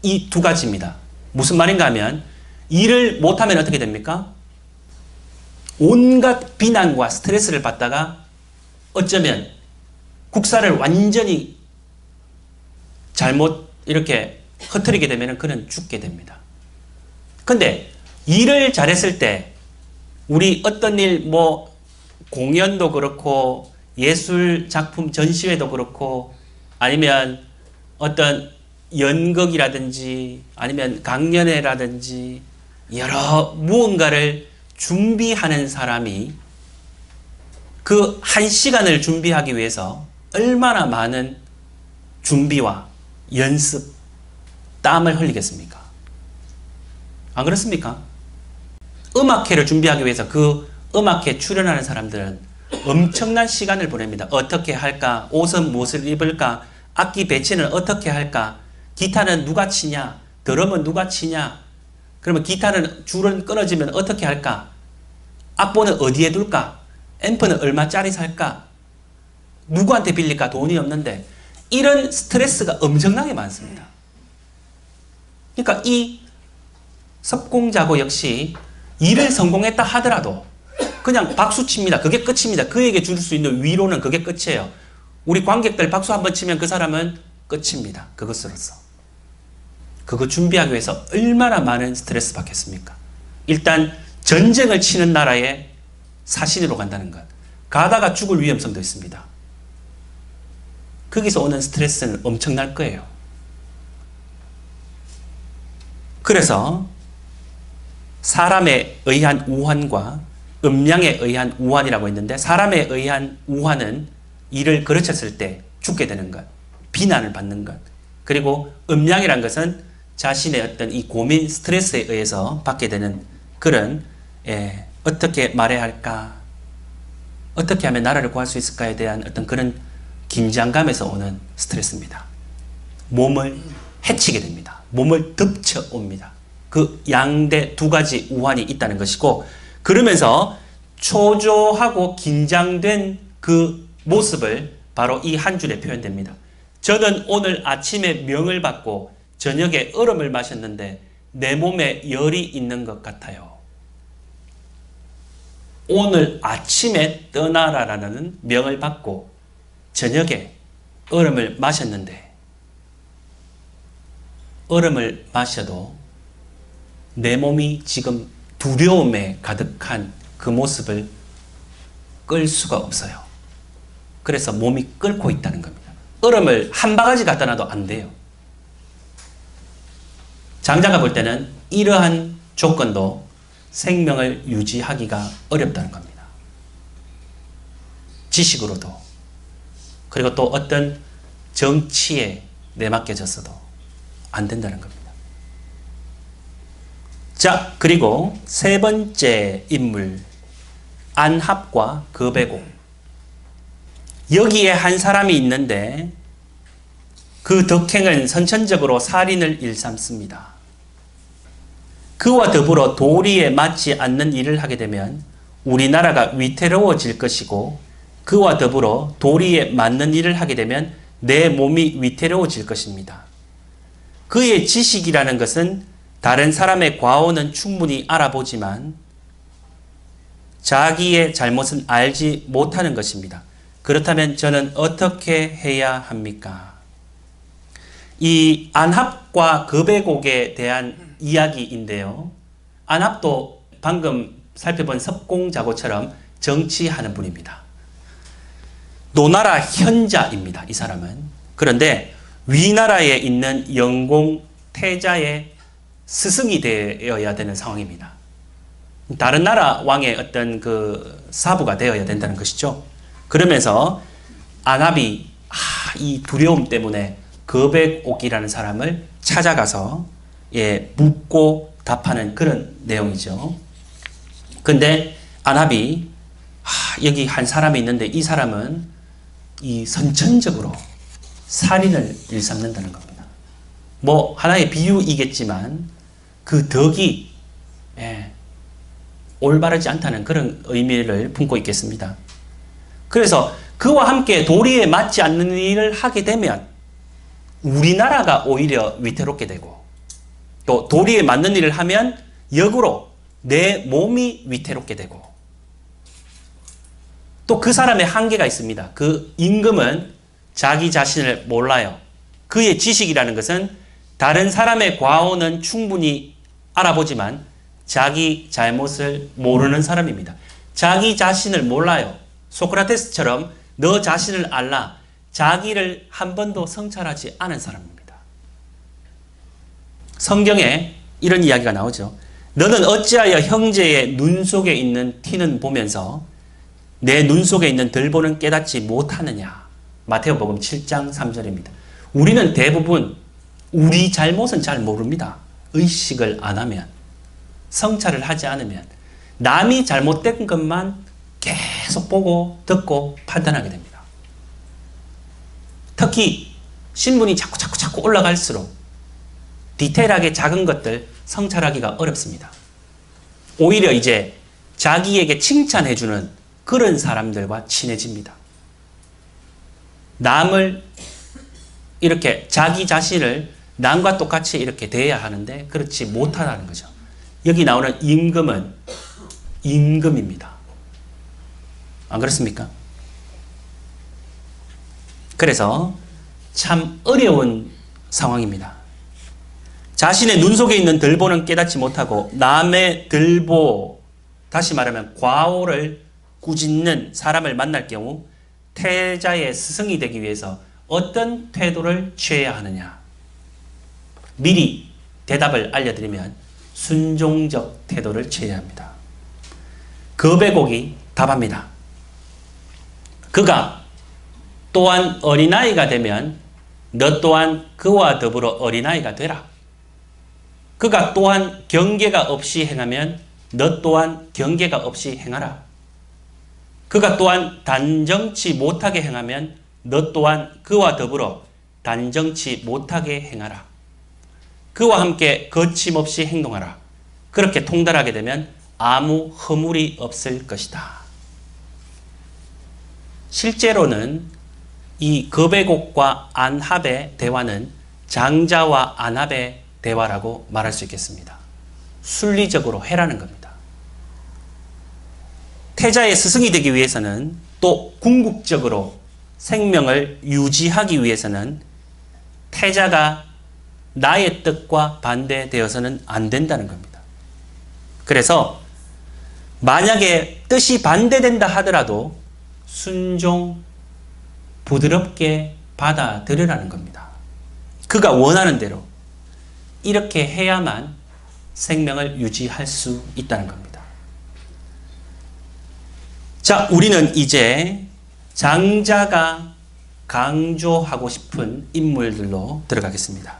이 두 가지입니다. 무슨 말인가 하면 일을 못하면 어떻게 됩니까? 온갖 비난과 스트레스를 받다가 어쩌면 국사를 완전히 잘못 이렇게 흐트리게 되면 그는 죽게 됩니다. 근데 일을 잘했을 때 우리 어떤 일, 뭐 공연도 그렇고 예술 작품 전시회도 그렇고 아니면 어떤 연극이라든지 아니면 강연회라든지 여러 무언가를 준비하는 사람이 그 1시간을 준비하기 위해서 얼마나 많은 준비와 연습, 땀을 흘리겠습니까? 안 그렇습니까? 음악회를 준비하기 위해서 그 음악회 출연하는 사람들은 엄청난 시간을 보냅니다. 어떻게 할까? 옷은 무엇을 입을까? 악기 배치는 어떻게 할까? 기타는 누가 치냐? 드럼은 누가 치냐? 그러면 기타는 줄은 끊어지면 어떻게 할까? 악보는 어디에 둘까? 앰프는 얼마짜리 살까? 누구한테 빌릴까? 돈이 없는데. 이런 스트레스가 엄청나게 많습니다. 그러니까 이 석공자고 역시 일을 성공했다 하더라도 그냥 박수 칩니다. 그게 끝입니다. 그에게 줄 수 있는 위로는 그게 끝이에요. 우리 관객들 박수 한번 치면 그 사람은 끝입니다. 그것으로서. 그거 준비하기 위해서 얼마나 많은 스트레스 받겠습니까? 일단 전쟁을 치는 나라에 사신으로 간다는 것. 가다가 죽을 위험성도 있습니다. 거기서 오는 스트레스는 엄청날 거예요. 그래서 사람에 의한 우환과 음양에 의한 우환이라고 있는데 사람에 의한 우환은 일을 그르쳤을 때 죽게 되는 것, 비난을 받는 것. 그리고 음양이란 것은 자신의 어떤 이 고민, 스트레스에 의해서 받게 되는 그런 어떻게 말해야 할까? 어떻게 하면 나라를 구할 수 있을까에 대한 어떤 그런 긴장감에서 오는 스트레스입니다. 몸을 해치게 됩니다. 몸을 덮쳐옵니다. 그 양대 두 가지 우환이 있다는 것이고 그러면서 초조하고 긴장된 그 모습을 바로 이 한 줄에 표현됩니다. 저는 오늘 아침에 명을 받고 저녁에 얼음을 마셨는데 내 몸에 열이 있는 것 같아요. 오늘 아침에 떠나라라는 명을 받고 저녁에 얼음을 마셨는데 얼음을 마셔도 내 몸이 지금 두려움에 가득한 그 모습을 끌 수가 없어요. 그래서 몸이 끓고 있다는 겁니다. 얼음을 한 바가지 갖다 놔도 안 돼요. 장자가 볼 때는 이러한 조건도 생명을 유지하기가 어렵다는 겁니다. 지식으로도 그리고 또 어떤 정치에 내맡겨졌어도 안 된다는 겁니다. 자, 그리고 세 번째 인물 안합과 거베고. 여기에 한 사람이 있는데 그 덕행은 선천적으로 살인을 일삼습니다. 그와 더불어 도리에 맞지 않는 일을 하게 되면 우리나라가 위태로워질 것이고 그와 더불어 도리에 맞는 일을 하게 되면 내 몸이 위태로워질 것입니다. 그의 지식이라는 것은 다른 사람의 과오는 충분히 알아보지만 자기의 잘못은 알지 못하는 것입니다. 그렇다면 저는 어떻게 해야 합니까? 이 안합과 거베곡에 대한 이야기인데요. 안합도 방금 살펴본 석공자고처럼 정치하는 분입니다. 노나라 현자입니다. 이 사람은. 그런데 위나라에 있는 영공 태자의 스승이 되어야 되는 상황입니다. 다른 나라 왕의 어떤 그 사부가 되어야 된다는 것이죠. 그러면서 안합이 이 두려움 때문에 거백옥이라는 사람을 찾아가서 묻고 답하는 그런 내용이죠. 근데 안합이 여기 한 사람이 있는데 이 사람은 이 선천적으로 살인을 일삼는다는 겁니다. 뭐 하나의 비유이겠지만 그 덕이 올바르지 않다는 그런 의미를 품고 있겠습니다. 그래서 그와 함께 도리에 맞지 않는 일을 하게 되면 우리나라가 오히려 위태롭게 되고 또 도리에 맞는 일을 하면 역으로 내 몸이 위태롭게 되고 또 그 사람의 한계가 있습니다. 그 임금은 자기 자신을 몰라요. 그의 지식이라는 것은 다른 사람의 과오는 충분히 알아보지만 자기 잘못을 모르는 사람입니다. 자기 자신을 몰라요. 소크라테스처럼 너 자신을 알라. 자기를 한 번도 성찰하지 않은 사람입니다. 성경에 이런 이야기가 나오죠. 너는 어찌하여 형제의 눈 속에 있는 티는 보면서 내 눈 속에 있는 들보는 깨닫지 못하느냐. 마태복음 7장 3절입니다. 우리는 대부분 우리 잘못은 잘 모릅니다. 의식을 안 하면, 성찰을 하지 않으면 남이 잘못된 것만 계속 보고 듣고 판단하게 됩니다. 특히 신분이 자꾸 올라갈수록 디테일하게 작은 것들 성찰하기가 어렵습니다. 오히려 이제 자기에게 칭찬해주는 그런 사람들과 친해집니다. 남을 이렇게 자기 자신을 남과 똑같이 이렇게 대해야 하는데 그렇지 못하다는 거죠. 여기 나오는 임금은 임금입니다. 안 그렇습니까? 그래서 참 어려운 상황입니다. 자신의 눈 속에 있는 들보는 깨닫지 못하고 남의 들보, 다시 말하면 과오를 꾸짖는 사람을 만날 경우 태자의 스승이 되기 위해서 어떤 태도를 취해야 하느냐. 미리 대답을 알려드리면 순종적 태도를 취해야 합니다. 거베곡이 답합니다. 그가 또한 어린아이가 되면 너 또한 그와 더불어 어린아이가 되라. 그가 또한 경계가 없이 행하면 너 또한 경계가 없이 행하라. 그가 또한 단정치 못하게 행하면 너 또한 그와 더불어 단정치 못하게 행하라. 그와 함께 거침없이 행동하라. 그렇게 통달하게 되면 아무 허물이 없을 것이다. 실제로는 이 거베곡과 안합의 대화는 장자와 안합의 대화라고 말할 수 있겠습니다. 순리적으로 해라는 겁니다. 태자의 스승이 되기 위해서는 또 궁극적으로 생명을 유지하기 위해서는 태자가 나의 뜻과 반대되어서는 안 된다는 겁니다. 그래서 만약에 뜻이 반대된다 하더라도 순종, 부드럽게 받아들으라는 겁니다. 그가 원하는 대로 이렇게 해야만 생명을 유지할 수 있다는 겁니다. 자, 우리는 이제 장자가 강조하고 싶은 인물들로 들어가겠습니다.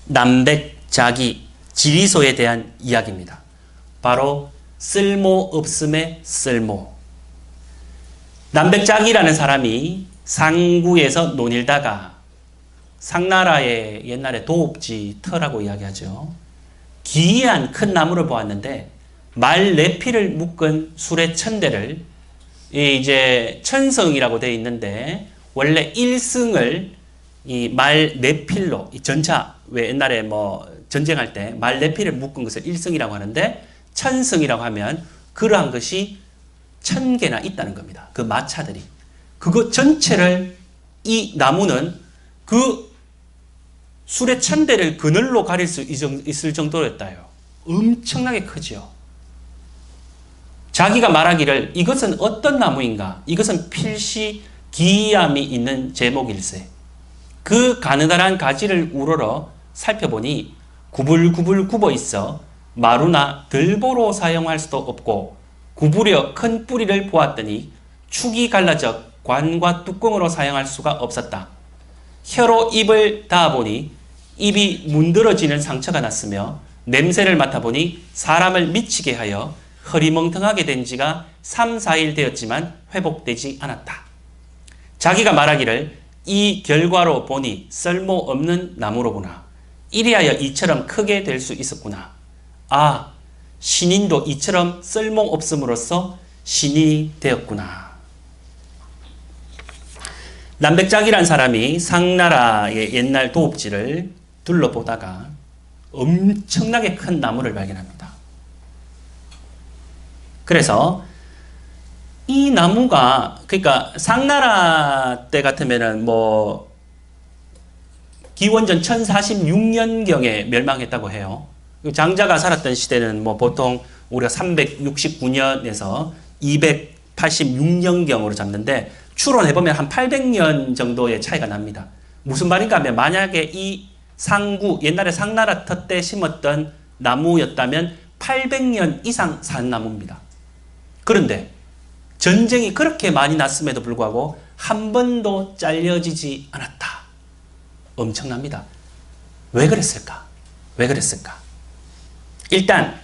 남백, 자기, 지리소에 대한 이야기입니다. 바로 쓸모없음의 쓸모. 남백자기라는 사람이 상구에서 논일다가 상나라의 옛날에 도읍지 터라고 이야기하죠. 기이한 큰 나무를 보았는데 말 4필을 묶은 수레천대를 이제 천성이라고 되어 있는데 원래 1승을 이 말 4필로 이 전차 왜 옛날에 뭐 전쟁할 때 말 4필을 묶은 것을 1승이라고 하는데 천승이라고 하면 그러한 것이 1000개나 있다는 겁니다. 그 마차들이. 그거 전체를 이 나무는 그 수레 1000대를 그늘로 가릴 수 있을 정도였다요. 엄청나게 크죠. 자기가 말하기를 이것은 어떤 나무인가? 이것은 필시 기이함이 있는 제목일세. 그 가느다란 가지를 우러러 살펴보니 구불구불 굽어 있어 마루나 들보로 사용할 수도 없고 구부려 큰 뿌리를 보았더니 축이 갈라져 관과 뚜껑으로 사용할 수가 없었다. 혀로 입을 닿아보니 입이 문드러지는 상처가 났으며 냄새를 맡아보니 사람을 미치게 하여 허리멍텅하게 된 지가 3, 4일 되었지만 회복되지 않았다. 자기가 말하기를 이 결과로 보니 쓸모없는 나무로구나. 이리하여 이처럼 크게 될 수 있었구나. 아, 신인도 이처럼 쓸모없음으로써 신이 되었구나. 남백작이란 사람이 상나라의 옛날 도읍지를 둘러보다가 엄청나게 큰 나무를 발견합니다. 그래서 이 나무가 그러니까 상나라 때 같으면은 뭐 기원전 1046년경에 멸망했다고 해요. 장자가 살았던 시대는 뭐 보통 우리가 369년에서 286년경으로 잡는데 추론해보면 한 800년 정도의 차이가 납니다. 무슨 말인가 하면 만약에 이 상구, 옛날에 상나라 터 때 심었던 나무였다면 800년 이상 산 나무입니다. 그런데 전쟁이 그렇게 많이 났음에도 불구하고 한 번도 잘려지지 않았다. 엄청납니다. 왜 그랬을까? 왜 그랬을까? 일단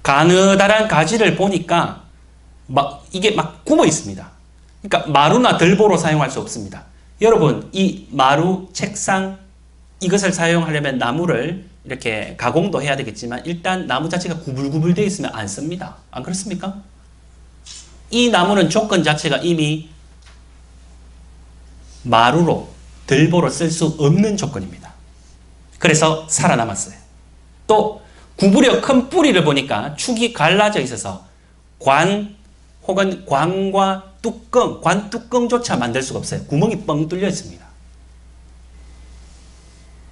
가느다란 가지를 보니까 이게 막 굽어 있습니다. 그러니까 마루나 들보로 사용할 수 없습니다. 여러분, 이 마루, 책상 이것을 사용하려면 나무를 이렇게 가공도 해야 되겠지만 일단 나무 자체가 구불구불 되어 있으면 안 씁니다. 안 그렇습니까? 이 나무는 조건 자체가 이미 마루로, 들보로 쓸 수 없는 조건입니다. 그래서 살아남았어요. 또 구부려 큰 뿌리를 보니까 축이 갈라져 있어서 관 혹은 관과 뚜껑, 관 뚜껑조차 만들 수가 없어요. 구멍이 뻥 뚫려 있습니다.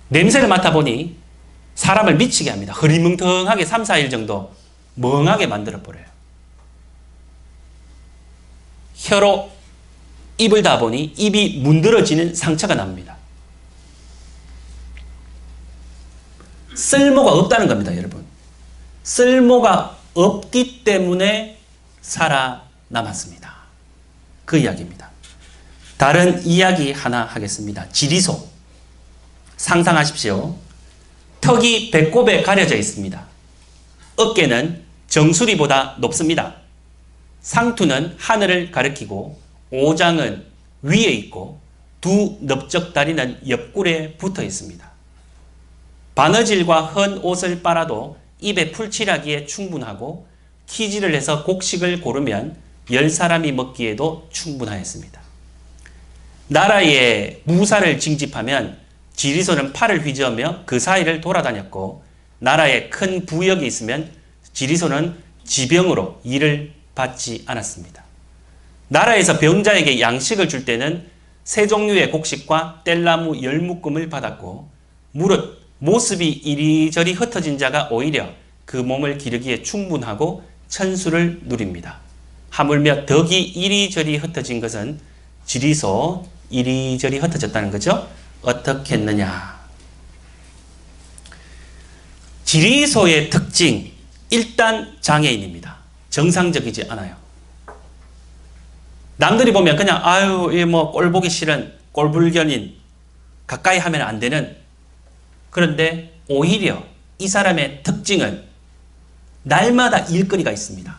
냄새를 맡아보니 사람을 미치게 합니다. 흐리멍텅하게 3, 4일 정도 멍하게 만들어버려요. 혀로 입을 닿아보니 입이 문드러지는 상처가 납니다. 쓸모가 없다는 겁니다, 여러분. 쓸모가 없기 때문에 살아남았습니다. 그 이야기입니다. 다른 이야기 하나 하겠습니다. 지리소. 상상하십시오. 턱이 배꼽에 가려져 있습니다. 어깨는 정수리보다 높습니다. 상투는 하늘을 가리키고 오장은 위에 있고 두 넓적다리는 옆구리에 붙어 있습니다. 바느질과 헌 옷을 빨아도 입에 풀칠하기에 충분하고 키질을 해서 곡식을 고르면 10사람이 먹기에도 충분하였습니다. 나라에 무사를 징집하면 지리소는 팔을 휘저으며 그 사이를 돌아다녔고 나라에 큰 부역이 있으면 지리소는 지병으로 일을 받지 않았습니다. 나라에서 병자에게 양식을 줄 때는 세 종류의 곡식과 뗄나무 10묶음을 받았고 무릇 모습이 이리저리 흩어진 자가 오히려 그 몸을 기르기에 충분하고 천수를 누립니다. 하물며 덕이 이리저리 흩어진 것은 지리소 이리저리 흩어졌다는 거죠. 어떻게 했느냐. 지리소의 특징, 일단 장애인입니다. 정상적이지 않아요. 남들이 보면 그냥 아유 뭐 꼴 보기 싫은 꼴불견인 가까이 하면 안 되는, 그런데 오히려 이 사람의 특징은 날마다 일거리가 있습니다.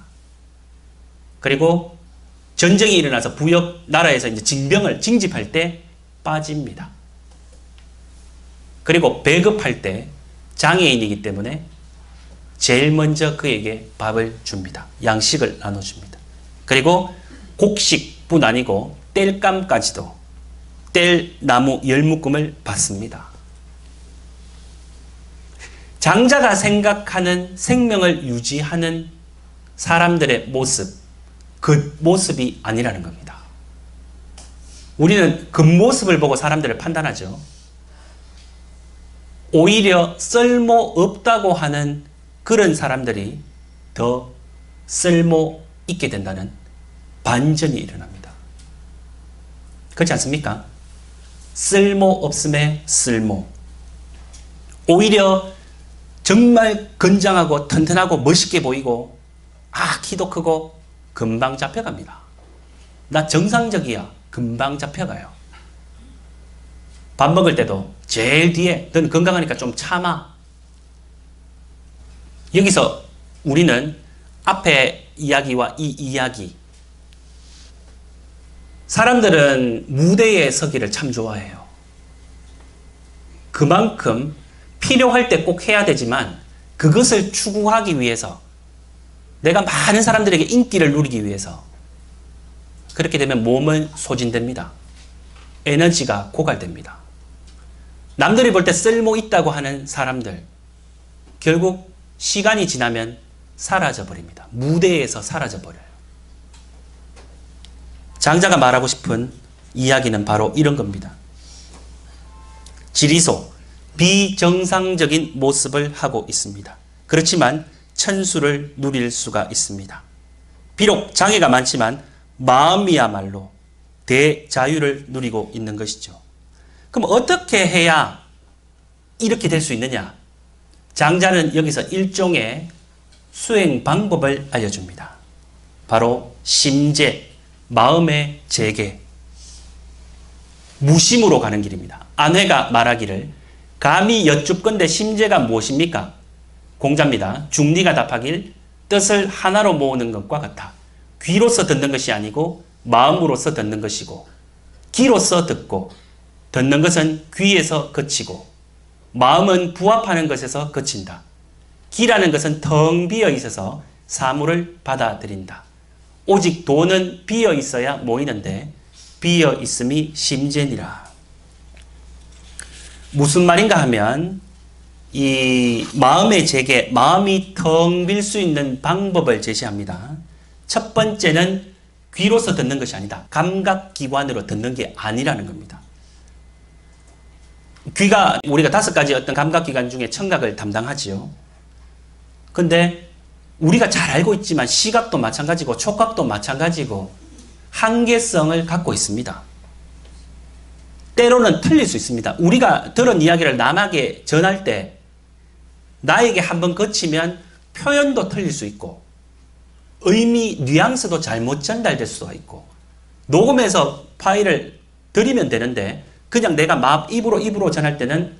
그리고 전쟁이 일어나서 부역 나라에서 이제 징병을 징집할 때 빠집니다. 그리고 배급할 때 장애인이기 때문에 제일 먼저 그에게 밥을 줍니다. 양식을 나눠줍니다. 그리고 곡식뿐 아니고 뗄감까지도 뗄나무 10묶음을 받습니다. 장자가 생각하는 생명을 유지하는 사람들의 모습, 그 모습이 아니라는 겁니다. 우리는 겉모습을 보고 사람들을 판단하죠. 오히려 쓸모없다고 하는 그런 사람들이 더 쓸모있게 된다는 반전이 일어납니다. 그렇지 않습니까? 쓸모없음의 쓸모. 오히려 정말 건장하고 튼튼하고 멋있게 보이고 키도 크고 금방 잡혀갑니다. 나 정상적이야. 금방 잡혀가요. 밥 먹을 때도 제일 뒤에 너는 건강하니까 좀 참아. 여기서 우리는 앞에 이야기와 이 이야기, 사람들은 무대에 서기를 참 좋아해요. 그만큼 필요할 때 꼭 해야 되지만 그것을 추구하기 위해서, 내가 많은 사람들에게 인기를 누리기 위해서, 그렇게 되면 몸은 소진됩니다. 에너지가 고갈됩니다. 남들이 볼 때 쓸모 있다고 하는 사람들, 결국 시간이 지나면 사라져버립니다. 무대에서 사라져버려요. 장자가 말하고 싶은 이야기는 바로 이런 겁니다. 지리소, 비정상적인 모습을 하고 있습니다. 그렇지만 천수를 누릴 수가 있습니다. 비록 장애가 많지만 마음이야말로 대자유를 누리고 있는 것이죠. 그럼 어떻게 해야 이렇게 될 수 있느냐? 장자는 여기서 일종의 수행 방법을 알려줍니다. 바로 심재, 마음의 재개, 무심으로 가는 길입니다. 안회가 말하기를 감히 여쭙건대 심재가 무엇입니까? 공자입니다. 중리가 답하길 뜻을 하나로 모으는 것과 같아. 귀로서 듣는 것이 아니고 마음으로서 듣는 것이고, 귀로서 듣고 듣는 것은 귀에서 그치고 마음은 부합하는 것에서 그친다. 귀라는 것은 텅 비어 있어서 사물을 받아들인다. 오직 도는 비어 있어야 모이는데 비어 있음이 심재니라. 무슨 말인가 하면 이 마음의 재개, 마음이 텅 빌 수 있는 방법을 제시합니다. 첫 번째는 귀로서 듣는 것이 아니다. 감각기관으로 듣는 게 아니라는 겁니다. 귀가 우리가 5가지 어떤 감각기관 중에 청각을 담당하지요. 근데 우리가 잘 알고 있지만 시각도 마찬가지고 촉각도 마찬가지고 한계성을 갖고 있습니다. 때로는 틀릴 수 있습니다. 우리가 들은 이야기를 남에게 전할 때 나에게 한번 거치면 표현도 틀릴 수 있고 의미, 뉘앙스도 잘못 전달될 수가 있고 녹음해서 파일을 드리면 되는데 그냥 내가 입으로 전할 때는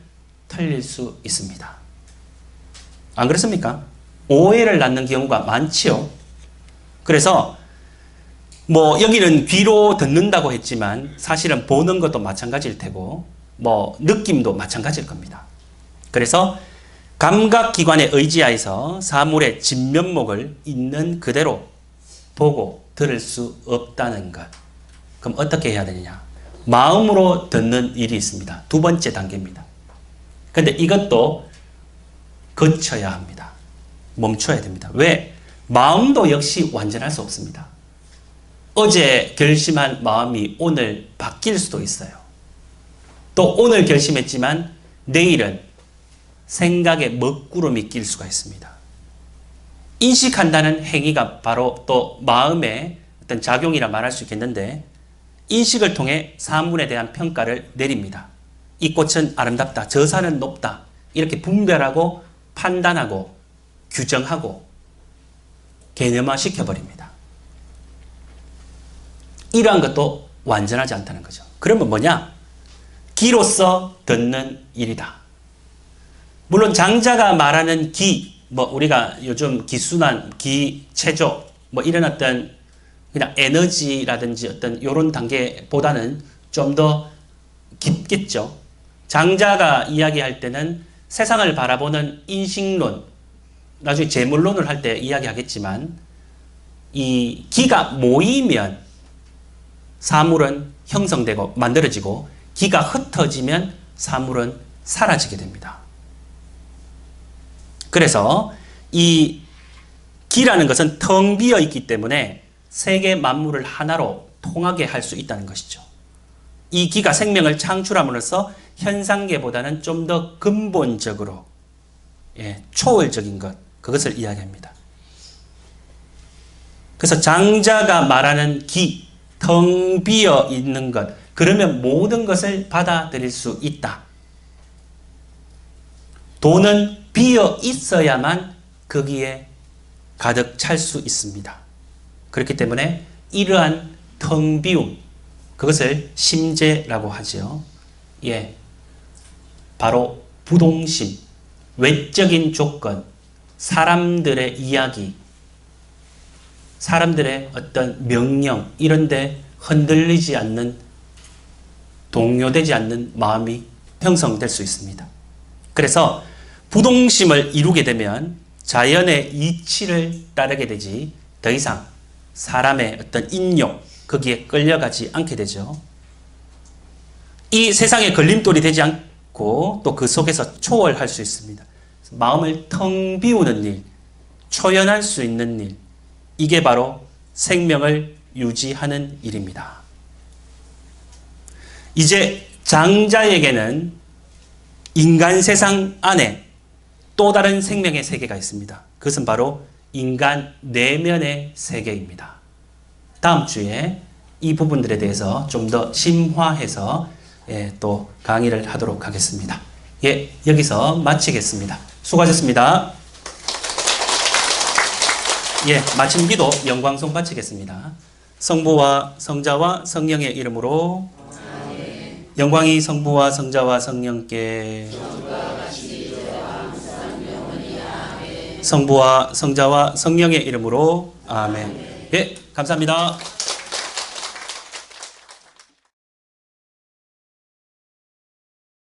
틀릴 수 있습니다. 안 그렇습니까? 오해를 낳는 경우가 많지요. 그래서 여기는 귀로 듣는다고 했지만 사실은 보는 것도 마찬가지일 테고 느낌도 마찬가지일 겁니다. 그래서 감각기관에 의지하여서 사물의 진면목을 있는 그대로 보고 들을 수 없다는 것. 그럼 어떻게 해야 되느냐? 마음으로 듣는 일이 있습니다. 두 번째 단계입니다. 근데 이것도 거쳐야 합니다. 멈춰야 됩니다. 왜? 마음도 역시 완전할 수 없습니다. 어제 결심한 마음이 오늘 바뀔 수도 있어요. 또 오늘 결심했지만 내일은 생각의 먹구름이 낄 수가 있습니다. 인식한다는 행위가 바로 또 마음의 어떤 작용이라 말할 수 있겠는데 인식을 통해 사물에 대한 평가를 내립니다. 이 꽃은 아름답다. 저 산은 높다. 이렇게 분별하고 판단하고 규정하고 개념화 시켜버립니다. 이러한 것도 완전하지 않다는 거죠. 그러면 뭐냐? 귀로서 듣는 일이다. 물론 장자가 말하는 기, 우리가 요즘 기순환, 기체조, 이런 어떤 그냥 에너지라든지 어떤 이런 단계보다는 좀 더 깊겠죠. 장자가 이야기할 때는 세상을 바라보는 인식론, 나중에 재물론을 할 때 이야기하겠지만 이 기가 모이면 사물은 형성되고 만들어지고 기가 흩어지면 사물은 사라지게 됩니다. 그래서 이 기라는 것은 텅 비어 있기 때문에 세계 만물을 하나로 통하게 할 수 있다는 것이죠. 이 기가 생명을 창출함으로써 현상계보다는 좀 더 근본적으로 초월적인 것, 그것을 이야기합니다. 그래서 장자가 말하는 기, 텅 비어 있는 것, 그러면 모든 것을 받아들일 수 있다. 도는 비어 있어야만 거기에 가득 찰 수 있습니다. 그렇기 때문에 이러한 텅 비움, 그것을 심재라고 하죠. 바로 부동심, 외적인 조건, 사람들의 이야기, 사람들의 어떤 명령, 이런 데 흔들리지 않는, 동요되지 않는 마음이 형성될 수 있습니다. 그래서 부동심을 이루게 되면 자연의 이치를 따르게 되지 더 이상 사람의 어떤 인욕, 거기에 끌려가지 않게 되죠. 이 세상에 걸림돌이 되지 않고 또 그 속에서 초월할 수 있습니다. 마음을 텅 비우는 일, 초연할 수 있는 일, 이게 바로 생명을 유지하는 일입니다. 이제 장자에게는 인간 세상 안에 또 다른 생명의 세계가 있습니다. 그것은 바로 인간 내면의 세계입니다. 다음 주에 이 부분들에 대해서 좀 더 심화해서 또 강의를 하도록 하겠습니다. 여기서 마치겠습니다. 수고하셨습니다. 마침 기도 영광송 바치겠습니다. 성부와 성자와 성령의 이름으로 영광이 성부와 성자와 성령께 성부와 성자와 성령의 이름으로 아멘. 감사합니다.